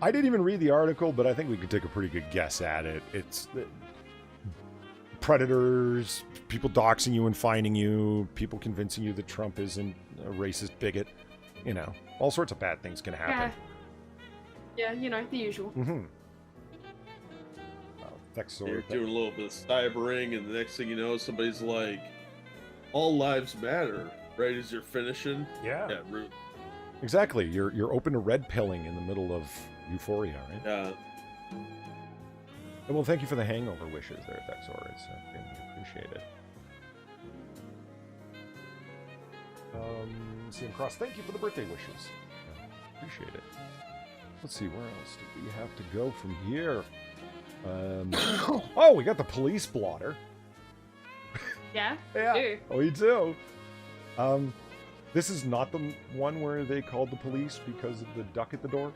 I didn't even read the article, but I think we could take a pretty good guess at it. It's predators, people doxing you and finding you, people convincing you that Trump isn't a racist bigot. You know, all sorts of bad things can happen.
Yeah, you know, the usual.
Mm-hmm.
You're doing a little bit of cybering, and the next thing you know, somebody's like, "All lives matter," right as you're finishing.
Yeah.
Yeah, rude.
Exactly. You're open to red pilling in the middle of euphoria, right?
Yeah.
Well, thank you for the hangover wishes there, Thexor. It's really appreciated. CM Cross, thank you for the birthday wishes. Appreciate it. Let's see, where else do we have to go from here? Oh, we got the police blotter.
Yeah.
Yeah.
Do.
Oh, we do. This is not the one where they called the police because of the duck at the door?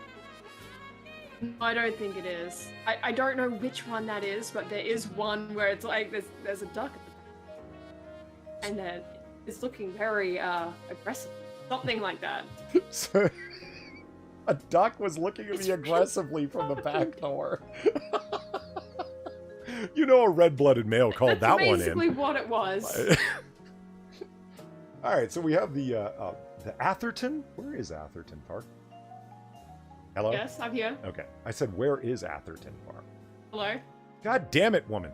I don't think it is. I don't know which one that is, but there is one where it's like there's a duck, and it's looking very aggressive, something like that.
So, a duck was looking at
It's
me aggressively from the back door. You know, a red-blooded male called
That's
that one in.
basically what it was.
All right, so we have the Atherton. Where is Atherton Park? Hello?
Yes, I'm here.
Okay. I said, where is Atherton Park?
Hello.
God damn it, woman.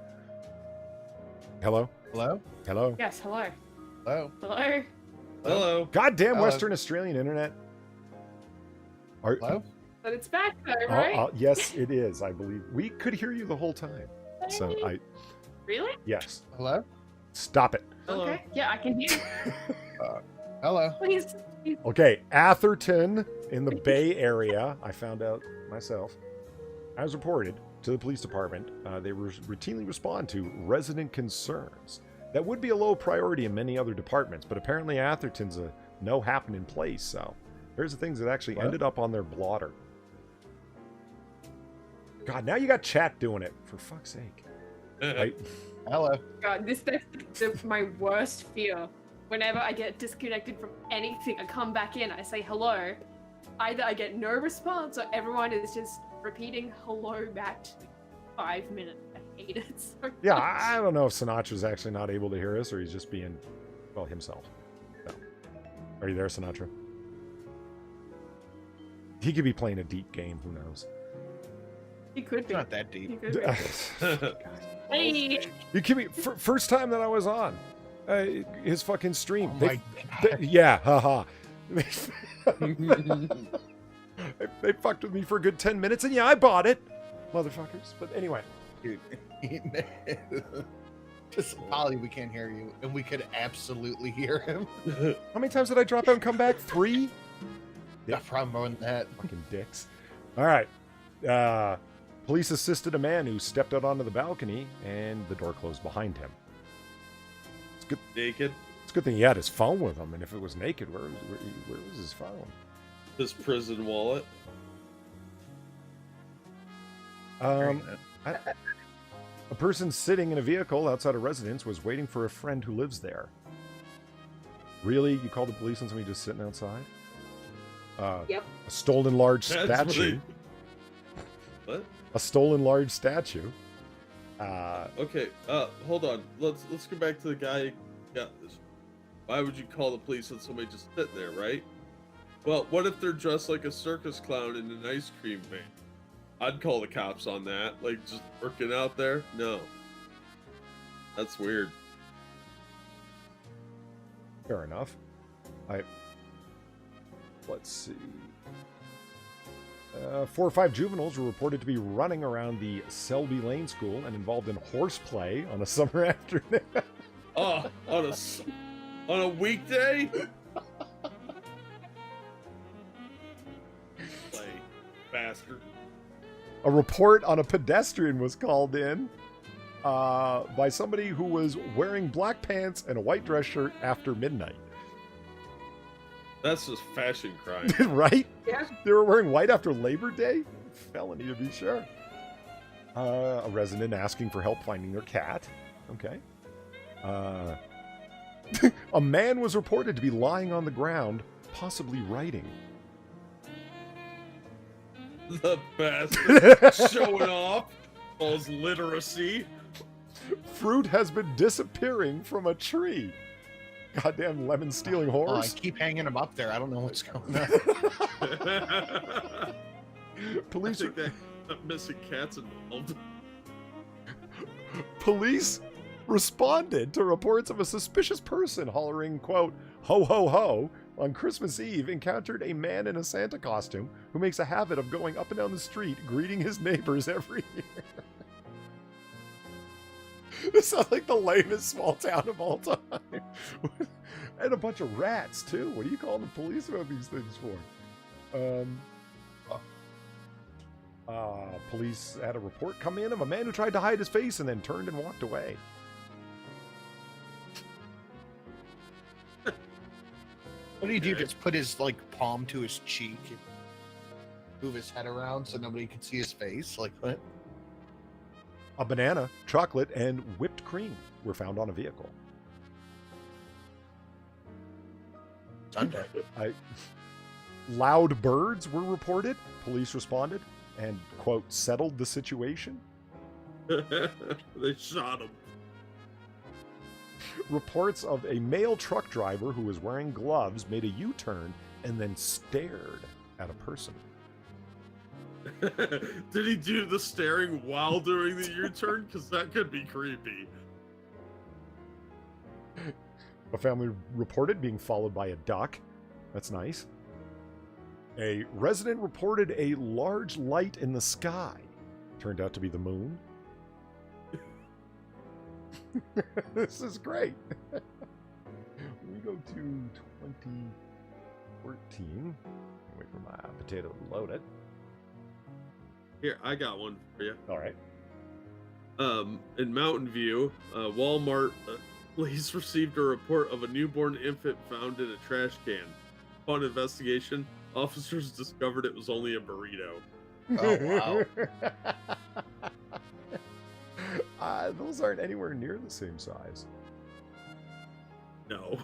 Hello?
Hello?
Hello?
Yes, hello.
Hello.
Hello?
Hello.
Goddamn
Hello.
Western Australian internet. Are,
Hello.
But it's back though,
oh,
right?
yes, it is. I believe we could hear you the whole time. So
Really?
yes.
Hello.
Stop it.
Hello.
Okay. Yeah, I can hear.
Hello.
Please.
Okay, Atherton in the Bay Area. I found out myself. As reported to the police department, they routinely respond to resident concerns. That would be a low priority in many other departments, but apparently Atherton's a no happening place. So here's the things that actually ended up on their blotter. God, now you got chat doing it. For fuck's sake.
Hello.
God, that's my worst fear. Whenever I get disconnected from anything, I come back in, I say hello. Either I get no response or everyone is just repeating hello back to me 5 minutes. I hate it so much.
Yeah, I don't know if Sinatra's actually not able to hear us or he's just being, well, himself. So, are you there, Sinatra? He could be playing a deep game, who knows?
He could
It's
be.
not that
He
deep.
could be. Hey!
You give me first time that I was on his fucking stream.
Oh my God.
Yeah, haha. They fucked with me for a good 10 minutes, and yeah, I bought it, motherfuckers. But anyway,
Dude. Just Polly, we can't hear you, and we could absolutely hear him.
how many times did I drop out and come back? 3?
Yeah, probably more than that.
Fucking dicks. All right. Police assisted a man who stepped out onto the balcony, and the door closed behind him.
Naked.
It's a good thing he had his phone with him, and if it was naked, where was his phone?
His prison wallet.
A person sitting in a vehicle outside a residence was waiting for a friend who lives there. Really? You called the police on somebody just sitting outside?
Yep.
A stolen large
That's
statue.
What?
A stolen large statue.
Okay. Hold on. Let's go back to the guy who got this. Why would you call the police on somebody just sitting there, right? Well, what if they're dressed like a circus clown in an ice cream van? I'd call the cops on that. Like, just working out there? No. That's weird.
Fair enough. Let's see. 4 or 5 juveniles were reported to be running around the Selby Lane School and involved in horseplay on a summer afternoon.
Oh, on a weekday? Play, bastard.
A report on a pedestrian was called in by somebody who was wearing black pants and a white dress shirt after midnight.
That's just fashion crime.
Right?
Yeah.
They were wearing white after Labor Day? Felony to be sure. A resident asking for help finding their cat. Okay. A man was reported to be lying on the ground, possibly writing.
The bastard. Showing off. Calls literacy.
Fruit has been disappearing from a tree. Goddamn lemon stealing
Oh, I
horse.
keep hanging him up there. I don't know what's going on.
I
Police
think that missing cat's involved.
Police responded to reports of a suspicious person hollering, quote, ho ho ho, on Christmas Eve encountered a man in a Santa costume who makes a habit of going up and down the street greeting his neighbors every year. This sounds like the lamest small town of all time. And a bunch of rats, too. What do you call the police about these things for? Police had a report come in of a man who tried to hide his face and then turned and walked away.
What do you do? Just put his palm to his cheek and move his head around so nobody can see his face? Like what?
A banana, chocolate, and whipped cream were found on a vehicle.
Sunday.
Loud birds were reported. Police responded and, quote, settled the situation.
They shot him.
Reports of a male truck driver who was wearing gloves made a U-turn and then stared at a person.
Did he do the staring while doing the U-turn? Because that could be creepy.
A family reported being followed by a duck. That's nice. A resident reported a large light in the sky. Turned out to be the moon. This is great. We go to 2014. Wait for my potato to load it.
Here, I got one for you.
All right.
In Mountain View, Walmart police received a report of a newborn infant found in a trash can. Upon investigation, officers discovered it was only a burrito.
Oh,
wow. Those aren't anywhere near the same size.
No.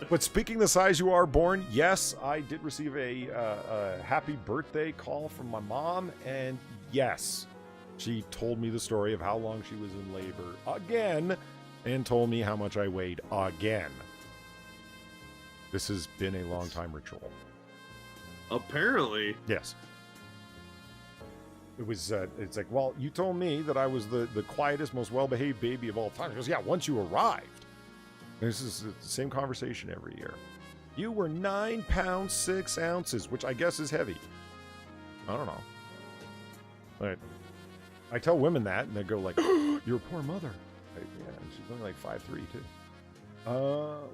But speaking the size you are born, yes, I did receive a happy birthday call from my mom, and yes, she told me the story of how long she was in labor again, and told me how much I weighed again. This has been a long time ritual.
Apparently.
Yes. It was, it's like, well, you told me that I was the quietest, most well-behaved baby of all time. She goes, yeah, once you arrived. And this is the same conversation every year. You were 9 pounds, 6 ounces, which I guess is heavy. I don't know. But I tell women that, and they go like, oh, you're a poor mother. Yeah, and she's only like 5'3", too.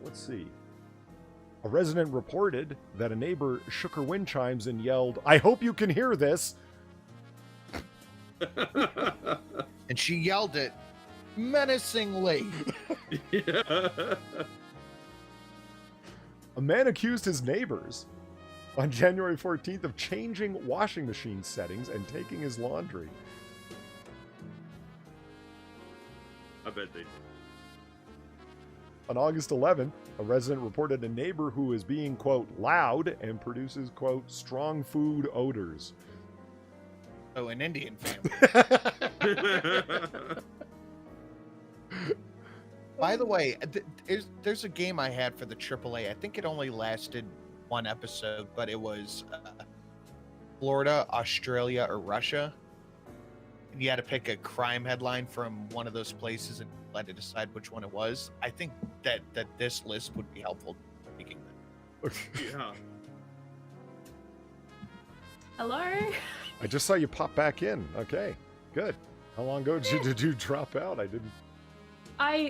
Let's see. A resident reported that a neighbor shook her wind chimes and yelled, I hope you can hear this.
and she yelled it menacingly.
Yeah.
A man accused his neighbors on January 14th of changing washing machine settings and taking his laundry.
I bet they did.
On August 11th, a resident reported a neighbor who is being, quote, loud and produces, quote, strong food odors.
Oh, an Indian family. By the way, there's a game I had for the AAA. I think it only lasted one episode, but it was Florida, Australia, or Russia. And you had to pick a crime headline from one of those places and let it decide which one it was. I think that this list would be helpful picking that.
Yeah.
Hello?
I just saw you pop back in. Okay, good. How long ago did you drop out? I didn't.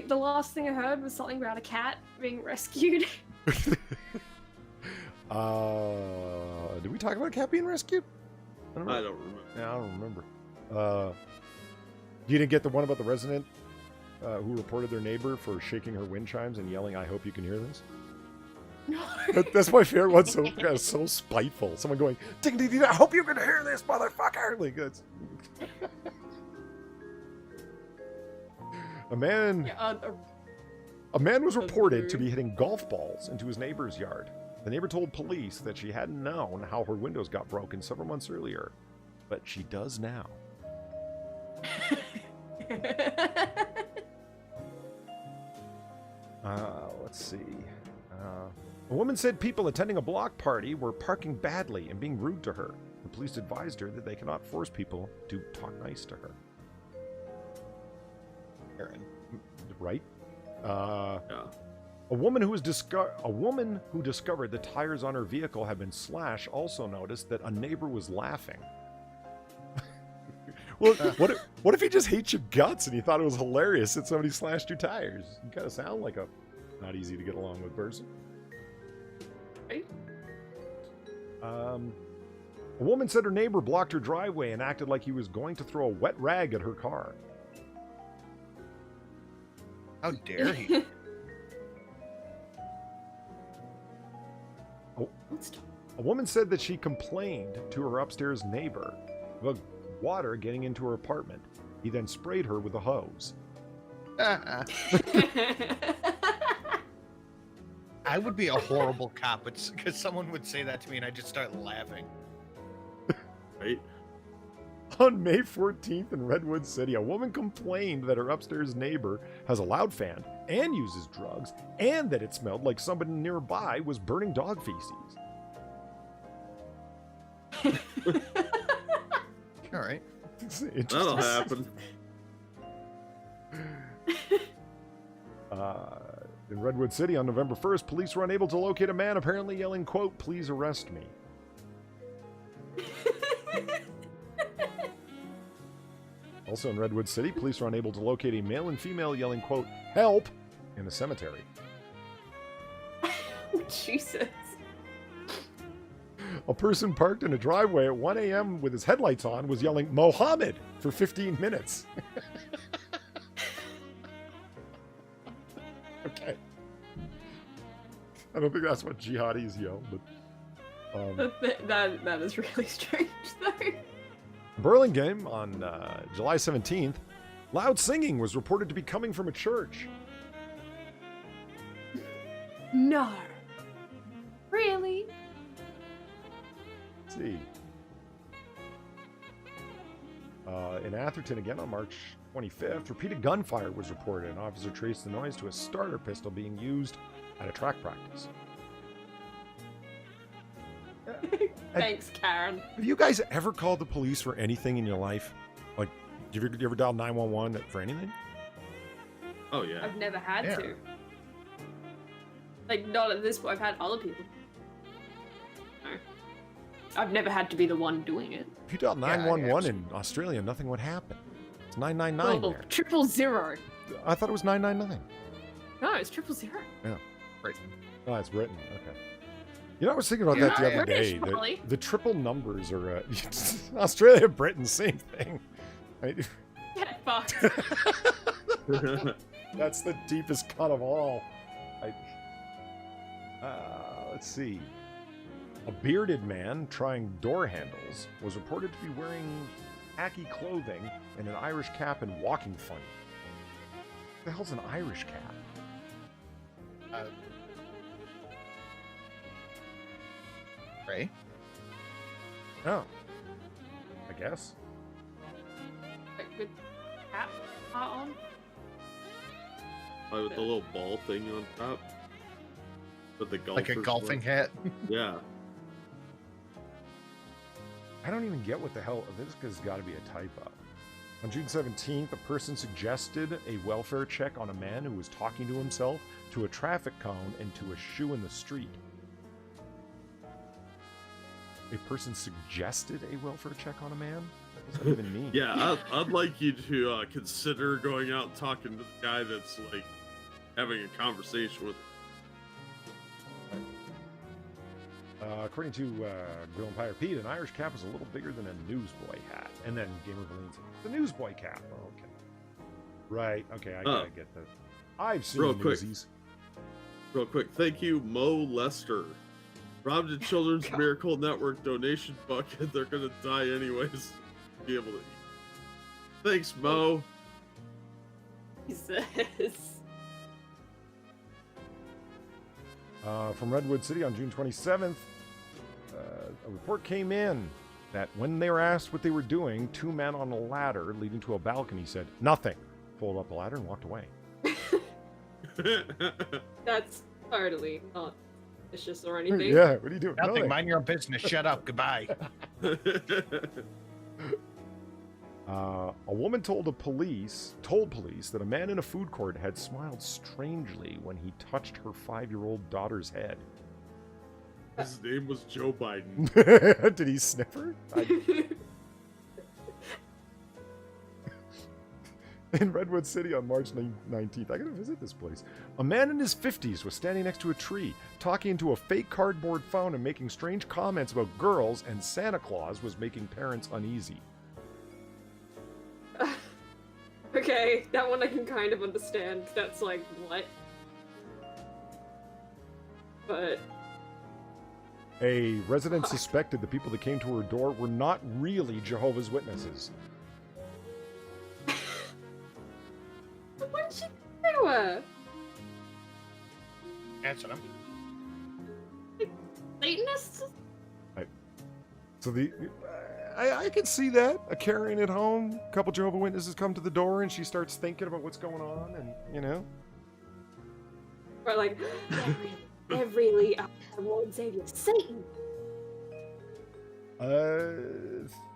The last thing I heard was something about a cat being rescued.
Did we talk about a cat being rescued?
I don't remember.
Yeah, I don't remember. You didn't get the one about the resident who reported their neighbor for shaking her wind chimes and yelling, I hope you can hear this?
No.
That's my favorite one. So spiteful. Someone going, ding, ding, ding, I hope you can hear this, motherfucker. Like, that's... A man was reported to be hitting golf balls into his neighbor's yard. The neighbor told police that she hadn't known how her windows got broken several months earlier, but she does now. Let's see. A woman said people attending a block party were parking badly and being rude to her. The police advised her that they cannot force people to talk nice to her. Right?
Yeah.
A woman who discovered the tires on her vehicle had been slashed also noticed that a neighbor was laughing. Well, what if he just hates your guts and he thought it was hilarious that somebody slashed your tires? You kind of sound like a not easy to get along with person.
Right?
A woman said her neighbor blocked her driveway and acted like he was going to throw a wet rag at her car.
How dare he?
A woman said that she complained to her upstairs neighbor about water getting into her apartment. He then sprayed her with a hose.
I would be a horrible cop because someone would say that to me and I'd just start laughing.
Right?
On May 14th in Redwood City, a woman complained that her upstairs neighbor has a loud fan and uses drugs, and that it smelled like somebody nearby was burning dog feces.
All right.
That'll happen.
In Redwood City on November 1st, police were unable to locate a man apparently yelling, quote, "Please arrest me." Also in Redwood City, police were unable to locate a male and female yelling, quote, "Help," in a cemetery.
Jesus.
A person parked in a driveway at 1 a.m. with his headlights on was yelling, "Mohammed," for 15 minutes. Okay. I don't think that's what jihadis yell, but...
That is really strange, though.
Burlingame on July 17th, loud singing was reported to be coming from a church.
No. Really?
Let's see. In Atherton again on March 25th, repeated gunfire was reported. An officer traced the noise to a starter pistol being used at a track practice.
Thanks, Karen.
Have you guys ever called the police for anything in your life? Like, you ever dial 911 for anything?
Oh yeah.
I've never had
Yeah.
to. Like, not at this point. I've had other people. No. I've never had to be the one doing it.
If you dial 911 in Australia, nothing would happen. It's 999
Oh,
there.
000.
I thought it was 999.
No, it's 000.
Oh, it's Britain. Okay. You know, I was thinking about that the
Yeah,
other day.
British, probably.
The triple numbers are Australia, Britain, same thing. Right?
Get fucked.
That's the deepest cut of all. Let's see. A bearded man trying door handles was reported to be wearing khaki clothing and an Irish cap and walking funny. What the hell's an Irish cap?
Ray?
Oh. I guess.
With hat on.
With the little ball thing on top. With the golf.
Like a golfing hat?
Yeah.
I don't even get what the hell. This has got to be a typo. On June 17th, a person suggested a welfare check on a man who was talking to himself, to a traffic cone, and to a shoe in the street. A person suggested a welfare check on a man? What does that even mean?
Yeah, I'd like you to consider going out and talking to the guy that's like having a conversation with.
According to Grill and Pyre Pete, an Irish cap is a little bigger than a newsboy hat. And then Gamer Valene said, the newsboy cap. Oh, okay. Right. Okay, I gotta get that. I've seen
Real
the
quick.
newsies.
Real quick, thank you, Mo Lester. Robbed a Children's Miracle Network donation bucket. They're gonna die anyways. Be able to eat. Thanks, Mo.
He says.
From Redwood City on June 27th, a report came in that when they were asked what they were doing, two men on a ladder leading to a balcony said, "Nothing." Folded up the ladder and walked away.
That's totally not vicious or anything.
Yeah, what are you doing?
Nothing. Mind your own business. Shut up. Goodbye.
A woman told police that a man in a food court had smiled strangely when he touched her 5-year-old daughter's head.
His name was Joe Biden.
Did he sniff her? In Redwood City on March 19th, I gotta visit this place. A man in his 50s was standing next to a tree, talking into a fake cardboard phone and making strange comments about girls, and Santa Claus was making parents uneasy.
Okay, that one I can kind of understand. That's like, what? But...
A resident suspected the people that came to her door were not really Jehovah's Witnesses.
What did she do?
Answer them.
Satanists?
So I can see that. A Karen at home, a couple Jehovah's Witnesses come to the door and she starts thinking about what's going on and, you know.
Or like, they're really our Lord and Savior, Satan.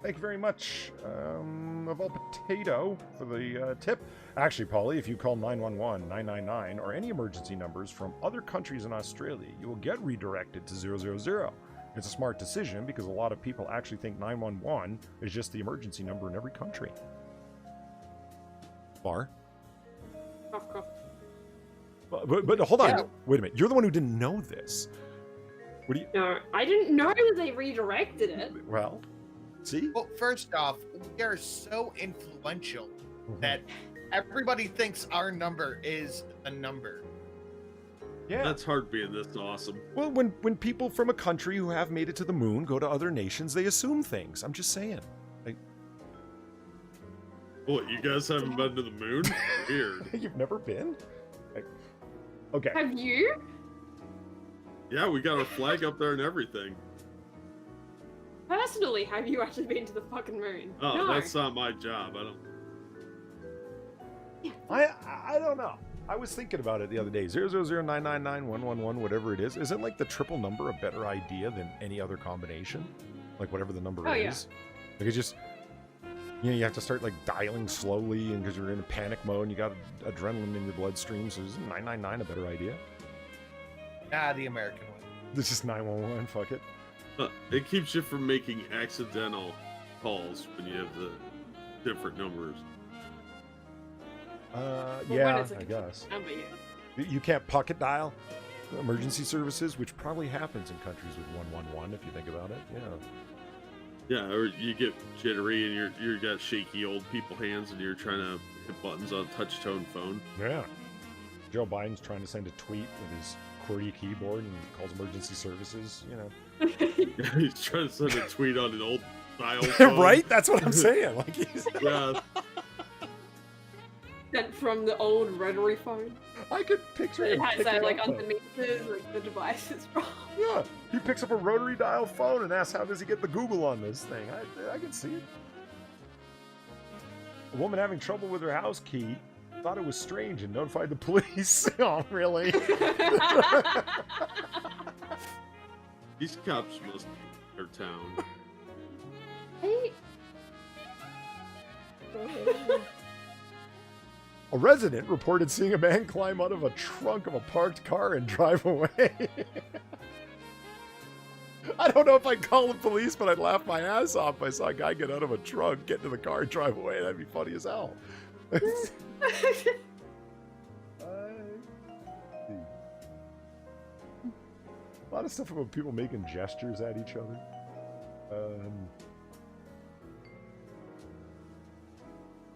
Thank you very much, of all potato for the tip. Actually, Polly, if you call 911, 999, or any emergency numbers from other countries in Australia, you will get redirected to 000. It's a smart decision because a lot of people actually think 911 is just the emergency number in every country. Bar?
Cough, cough.
But hold on.
Yeah.
Wait a minute. You're the one who didn't know this. What do you...
No, I didn't know that they redirected it.
Well, see?
Well, first off, we are so influential that everybody thinks our number is the number.
Yeah.
That's hard being this awesome.
Well, when people from a country who have made it to the moon go to other nations, they assume things. I'm just saying. Like,
What, you guys haven't been to the moon? Weird.
you've never been? Like, okay.
Have you?
Yeah, we got our flag up there and everything.
Personally, have you actually been to the fucking moon?
Oh,
No.
that's not my job. I don't.
I don't know. I was thinking about it the other day. 000999111, whatever it is. Isn't like the triple number a better idea than any other combination? Like whatever the number
Oh, yeah.
is. Like it's just, you know, you have to start like dialing slowly, and because you're in a panic mode and you got adrenaline in your bloodstream. So isn't 999 a better idea?
Ah, the American one.
It's just 911. Fuck it.
It keeps you from making accidental calls when you have the different numbers.
when
Yeah,
it's like
I
a
guess.
number, yeah.
You can't pocket dial emergency services, which probably happens in countries with 111 if you think about it. Yeah.
Yeah, or you get jittery and you got shaky old people hands and you're trying to hit buttons on a touch-tone phone.
Yeah. Joe Biden's trying to send a tweet with his QWERTY keyboard and calls emergency services, you know.
He's trying to send a tweet on an old dial phone.
Right? That's what I'm saying. Like he's...
Yeah.
Sent from the old rotary phone.
I could picture
It
him
has
picking
that like
up
underneath it, like the device is from.
Yeah, he picks up a rotary dial phone and asks how does he get the Google on this thing. I can see it. A woman having trouble with her house key thought it was strange and notified the police. Oh, really?
These cops must be their town.
Hey.
A resident reported seeing a man climb out of a trunk of a parked car and drive away. I don't know if I'd call the police, but I'd laugh my ass off if I saw a guy get out of a trunk, get into the car, and drive away. That'd be funny as hell. A lot of stuff about people making gestures at each other.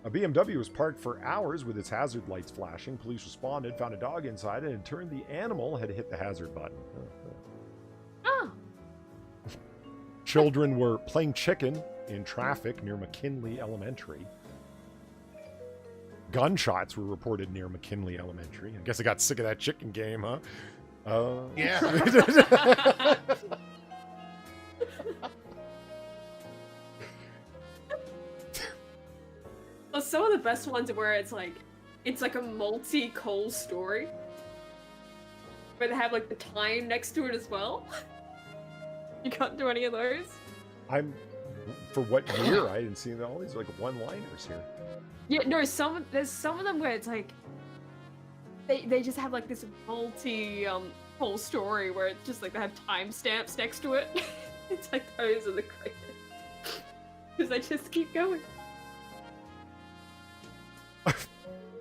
A BMW was parked for hours with its hazard lights flashing. Police responded, found a dog inside, and in turn the animal had hit the hazard button.
Oh.
Children were playing chicken in traffic near McKinley Elementary. Gunshots were reported near McKinley Elementary. I guess I got sick of that chicken game, huh?
Yeah.
Well, some of the best ones are where it's like a multi-call story. Where they have like the time next to it as well. You can't do any of those.
For what year? I didn't see all these like one-liners here.
Yeah, no, there's some of them where it's like they just have like this multi whole story where it's just like they have timestamps next to it. It's like those are the greatest. Because they just keep going.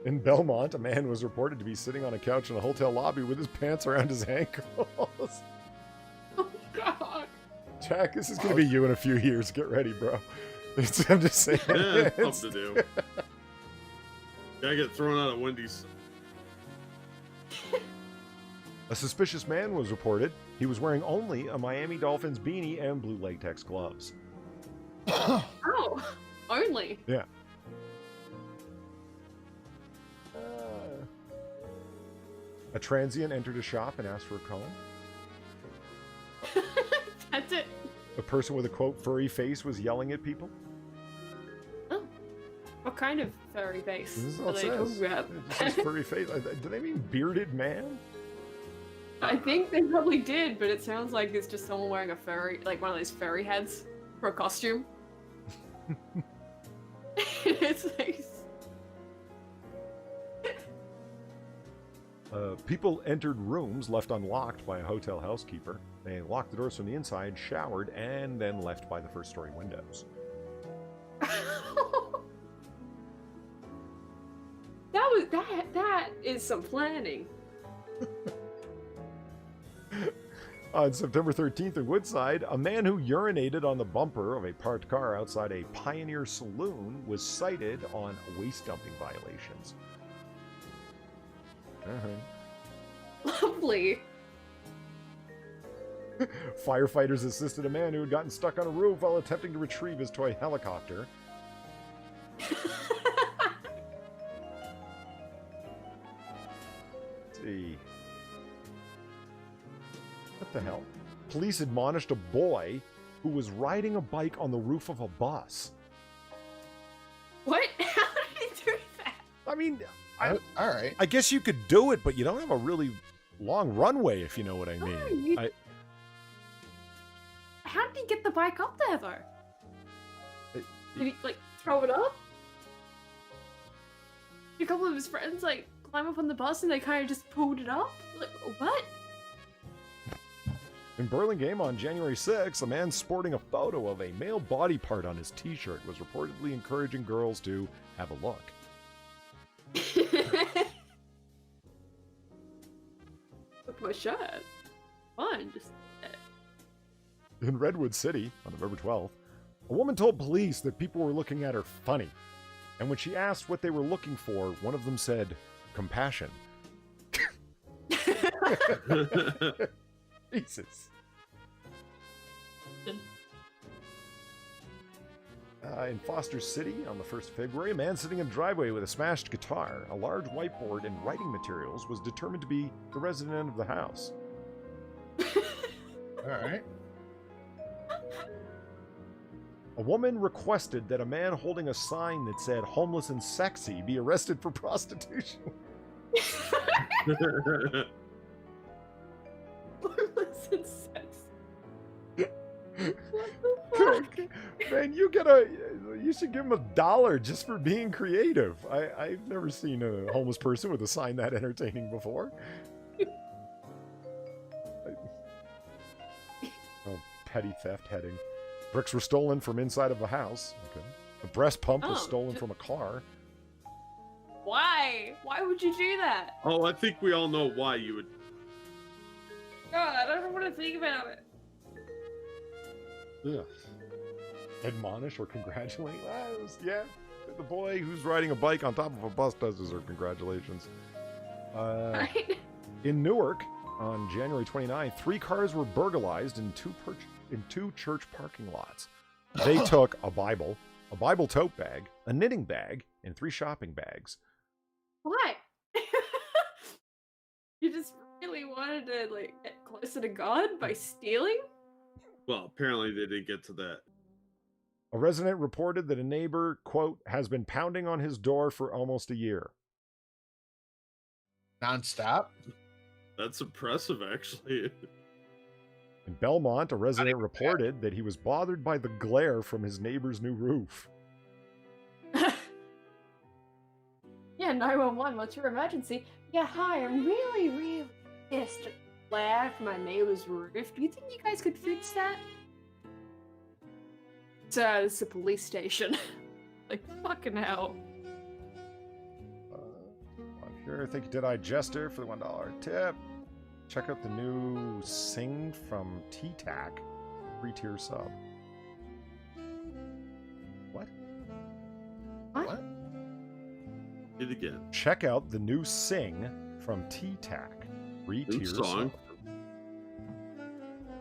In Belmont, a man was reported to be sitting on a couch in a hotel lobby with his pants around his ankles.
Oh god.
Jack, this is going to be you in a few years. Get ready, bro. I'm just saying.
Yeah, it's tough to do. Gotta get thrown out of Wendy's.
A suspicious man was reported. He was wearing only a Miami Dolphins beanie and blue latex gloves.
Oh, only.
Yeah. A transient entered a shop and asked for a comb.
That's it.
A person with a quote furry face was yelling at people.
Oh. What kind of furry face
This is
are
all it
they
says.
talking about?
It just says furry face. Do they mean bearded man?
I think they probably did, but it sounds like it's just someone wearing a furry, like one of those furry heads. for a costume. It's nice.
People entered rooms left unlocked by a hotel housekeeper. They locked the doors from the inside, showered, and then left by the first story windows.
That is some planning.
On September 13th in Woodside, a man who urinated on the bumper of a parked car outside a Pioneer saloon was cited on waste dumping violations.
Lovely.
Firefighters assisted a man who had gotten stuck on a roof while attempting to retrieve his toy helicopter. Let's see. What the hell? Police admonished a boy who was riding a bike on the roof of a bus.
What? How did he do that?
I mean,
All right.
I guess you could do it, but you don't have a really long runway, if you know what I mean.
How did he get the bike up there, though? Did he, like, throw it up? Did a couple of his friends, like, climb up on the bus and they kind of just pulled it up? Like, what?
In Burlingame on January 6th, a man sporting a photo of a male body part on his t-shirt was reportedly encouraging girls to have a look.
Look my shirt. Fun, just...
In Redwood City, on November 12th, a woman told police that people were looking at her funny. And when she asked what they were looking for, one of them said, compassion. Jesus. In Foster City, on the 1st of February, a man sitting in a driveway with a smashed guitar, a large whiteboard, and writing materials was determined to be the resident of the house.
All right.
A woman requested that a man holding a sign that said homeless and sexy be arrested for prostitution.
Homeless and sexy.
Man, you should give him $1 just for being creative. I've never seen a homeless person with a sign that entertaining before. Oh, petty theft heading. Bricks were stolen from inside of a house. Okay. A breast pump was stolen from a car.
Why? Why would you do that?
Oh, I think we all know why you would.
God, I don't want to think about it.
Ugh. Admonish or congratulate? Yeah, the boy who's riding a bike on top of a bus does deserve congratulations.
Right?
In Newark, on January 29th, 3 cars were burglarized in two church parking lots. They took a Bible tote bag, a knitting bag, and 3 shopping bags.
What? You just really wanted to, like, get closer to God by stealing?
Well, apparently they didn't get to that.
A resident reported that a neighbor, quote, has been pounding on his door for almost a year.
Nonstop.
That's impressive, actually.
In Belmont, a resident reported that he was bothered by the glare from his neighbor's new roof.
Yeah, 911, what's your emergency? Yeah, hi, I'm really, really pissed at the glare from my neighbor's roof. Do you think you guys could fix that? It's a police station. Like, fucking hell.
On here, thank you to Digester for the $1 tip. Check out the new Sing from T-Tac 3-tier sub. What?
What?
It again.
Check out the new Sing from T-Tac 3-tier
song.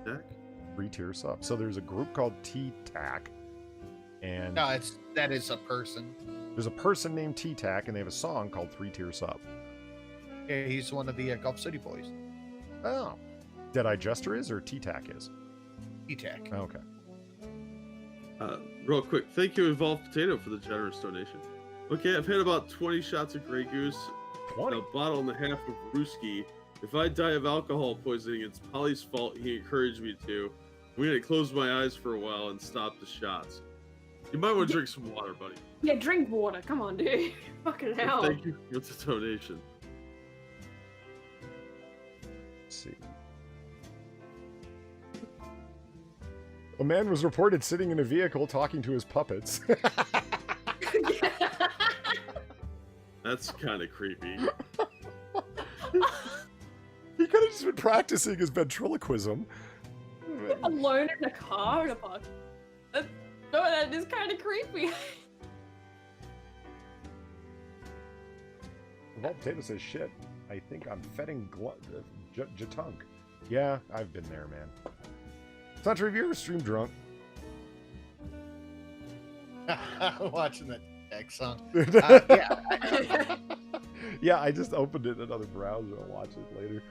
sub. 3-tier sub. So there's a group called T-Tac, and
No, that is a person.
there's a person named T-Tac, and they have a song called 3-tier sub.
Yeah, he's one of the Gulf City boys.
Oh. Dead-Eye Jester is, or T-Tac is?
E-Tech.
Oh, okay.
Real quick, thank you, Evolved Potato, for the generous donation. Okay, I've had about 20 shots of Grey Goose,
20?
a bottle and a half of Brewski. If I die of alcohol poisoning, it's Polly's fault. He encouraged me to. I'm gonna close my eyes for a while and stop the shots. You might want to drink some water, buddy.
Yeah, drink water. Come on, dude. Fucking hell.
Thank you for the donation.
Let's see. A man was reported sitting in a vehicle talking to his puppets.
That's kind of creepy.
He could have just been practicing his ventriloquism.
Alone in a car in a park. No, that is kind of creepy.
Vault Potato says, shit, I think I'm fetting Jatunk. Yeah, I've been there, man. Santra, have you ever streamed drunk?
Watching that tech song.
Yeah. Yeah, I just opened it in another browser. I'll watch it later.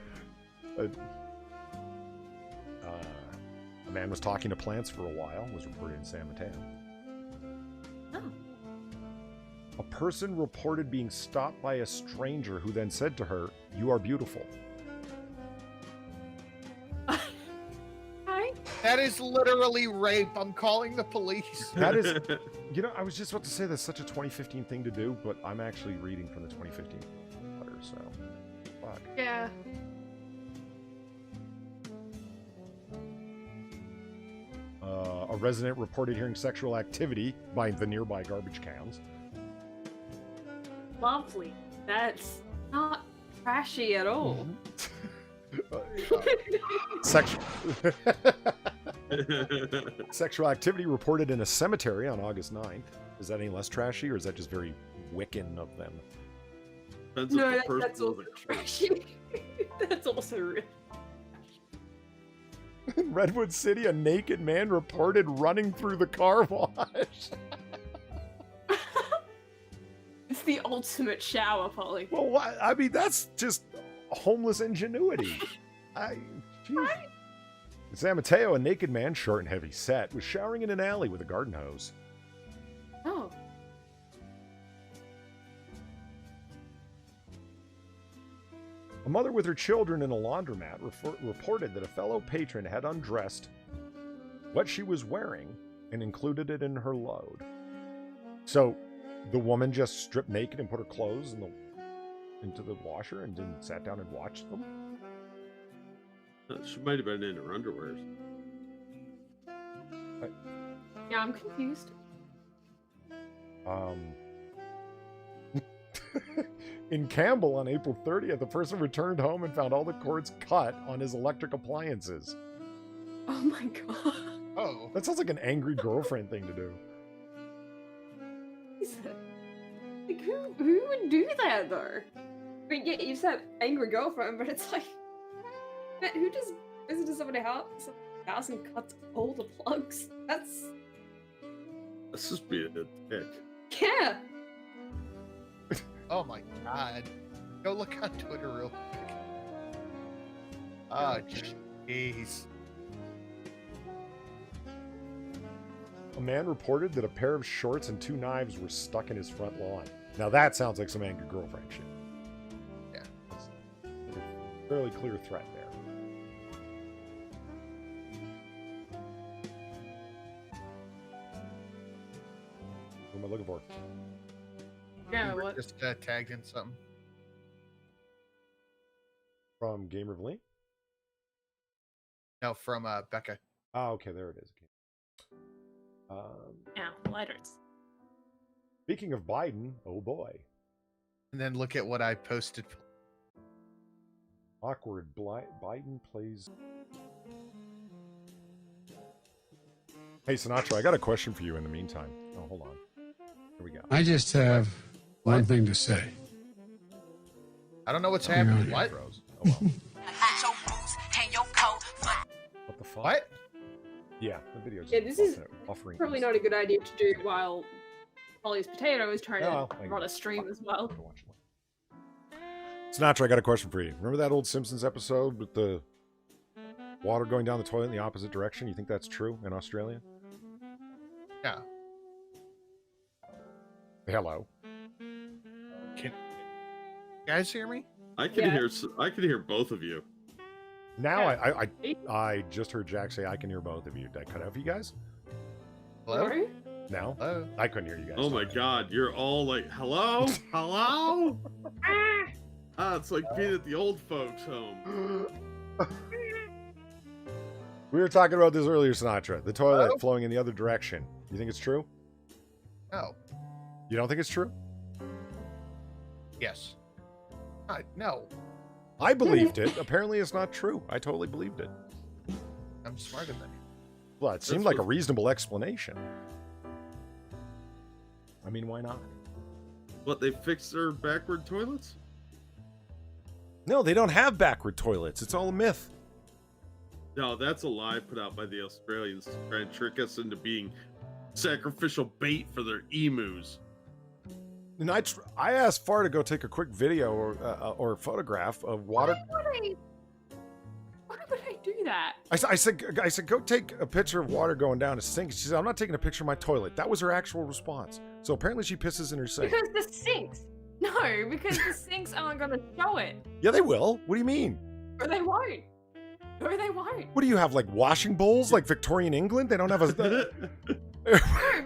A man was talking to plants for a while, was reported in San Mateo.
Oh.
A person reported being stopped by a stranger who then said to her, "You are beautiful."
Hi.
That is literally rape. I'm calling the police.
That is, you know, I was just about to say that's such a 2015 thing to do, but I'm actually reading from the 2015 letter, so fuck.
Yeah.
A resident reported hearing sexual activity by the nearby garbage cans.
Lovely. That's not trashy at all.
Sexual sexual activity reported in a cemetery on August 9th. Is that any less trashy, or is that just very Wiccan of them?
Depends
No,
if the
that's
person
also
was a-
trashy. That's also real.
In Redwood City, a naked man reported running through the car wash.
It's the ultimate shower, Polly.
Well, what? I mean, that's just homeless ingenuity. Geez. In San Mateo, a naked man, short and heavy set, was showering in an alley with a garden hose.
Oh.
A mother with her children in a laundromat reported that a fellow patron had undressed what she was wearing and included it in her load. So the woman just stripped naked and put her clothes into the washer and then sat down and watched them?
She might have been in her underwears.
Yeah, I'm confused.
In Campbell on April 30th, the person returned home and found all the cords cut on his electric appliances.
Oh my god.
Oh.
That sounds like an angry girlfriend thing to do.
Like, who would do that, though? I mean, yeah, you said angry girlfriend, but it's like... Man, who just visits somebody's house and cuts all the plugs? That's...
That's just being a dick.
Yeah!
Oh my god. Go look on Twitter real quick. Oh, jeez.
A man reported that a pair of shorts and 2 knives were stuck in his front lawn. Now that sounds like some angry girlfriend shit.
Yeah.
There's a fairly clear threat there. What am I looking for?
Yeah,
You were
what?
just tagged in something.
From Gamer of Lee?
No, from Becca.
Ah, okay, there it is.
Yeah, lighters.
Speaking of Biden, oh boy.
And then look at what I posted.
Awkward. Biden plays... Hey, Sinatra, I got a question for you in the meantime. Oh, hold on. Here we go.
I just have one thing to say.
I don't know what's
Hang
happening.
on.
What?
Bros. Oh, well. What the fuck?
What?
Yeah, the video's
Yeah, this is
offering
Probably not a good idea to do while Polly's Potato is trying
No,
to run a stream as well.
Sinatra, I got a question for you. Remember that old Simpsons episode with the water going down the toilet in the opposite direction? You think that's true in Australia?
Yeah.
Hello.
Can you guys hear me?
I can
Yeah.
hear. I can hear both of you.
Now
Yeah.
I just heard Jack say I can hear both of you. Did I cut out for you guys?
Hello?
No?
No?
Hello?
I couldn't hear you guys.
Oh my god, you're all like, hello? Hello? It's like being at the old folks' home.
We were talking about this earlier, Sinatra. The toilet
Hello?
flowing in the other direction. You think it's true?
No.
You don't think it's true?
Yes. No.
I believed it. Apparently it's not true. I totally believed it.
I'm smarter than you.
Well, it seemed
That's
like a
what-
reasonable explanation. I mean, why not?
What, they fixed their backward toilets?
No, they don't have backward toilets. It's all a myth.
No, that's a lie put out by the Australians to try and trick us into being sacrificial bait for their emus.
And I asked Far to go take a quick video or photograph of water.
Why would I do that?
I said, go take a picture of water going down a sink. She said, I'm not taking a picture of my toilet. That was her actual response. So apparently she pisses in her sink.
Because the sinks. No, because the sinks aren't going to show it.
Yeah, they will. What do you mean?
Or they won't. Or they won't.
What do you have, like washing bowls, like Victorian England? They don't have a.
No,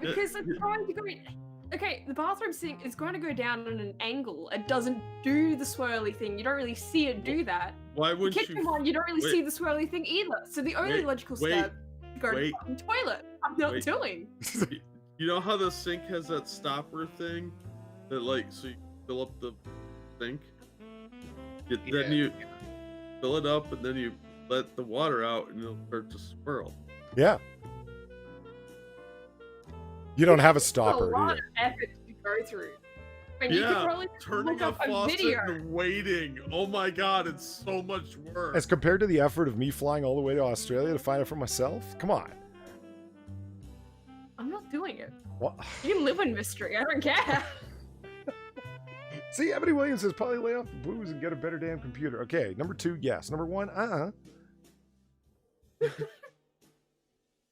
because it's trying to go. Okay, the bathroom sink is going to go down at an angle. It doesn't do the swirly thing. You don't really see it do that.
Why
The
wouldn't
kitchen
you?
one, you don't really
wait.
see the swirly thing either. So the only
Wait,
logical
wait,
step is go to
wait.
the fucking toilet. I'm not
Wait.
doing.
You know how the sink has that stopper thing? That like, so you fill up the sink? Then you fill it up and then you let the water out and it'll start to swirl.
Yeah. You don't have a
It's
stopper,
a
do
lot
you?
of effort to go through. I mean, you could
Yeah,
probably just
turning
look
a
up a
faucet
video.
and waiting. Oh my god, it's so much work.
As compared to the effort of me flying all the way to Australia to find it for myself? Come on.
I'm not doing it.
What?
You live in mystery. I don't care.
See, Ebony Williams says probably lay off the booze and get a better damn computer. Okay, number 2, yes. Number 1,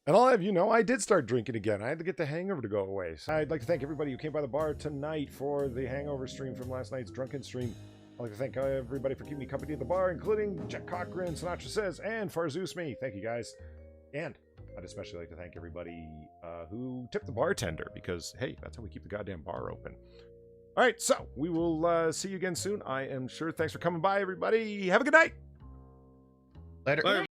And I'll have you know, I did start drinking again. I had to get the hangover to go away. So I'd like to thank everybody who came by the bar tonight for the hangover stream from last night's drunken stream. I'd like to thank everybody for keeping me company at the bar, including Jack Cochran, Sinatra Says, and Farzuz Me. Thank you, guys. And I'd especially like to thank everybody who tipped the bartender, because, hey, that's how we keep the goddamn bar open. All right, so we will see you again soon, I am sure. Thanks for coming by, everybody. Have a good night.
Later.
Bye,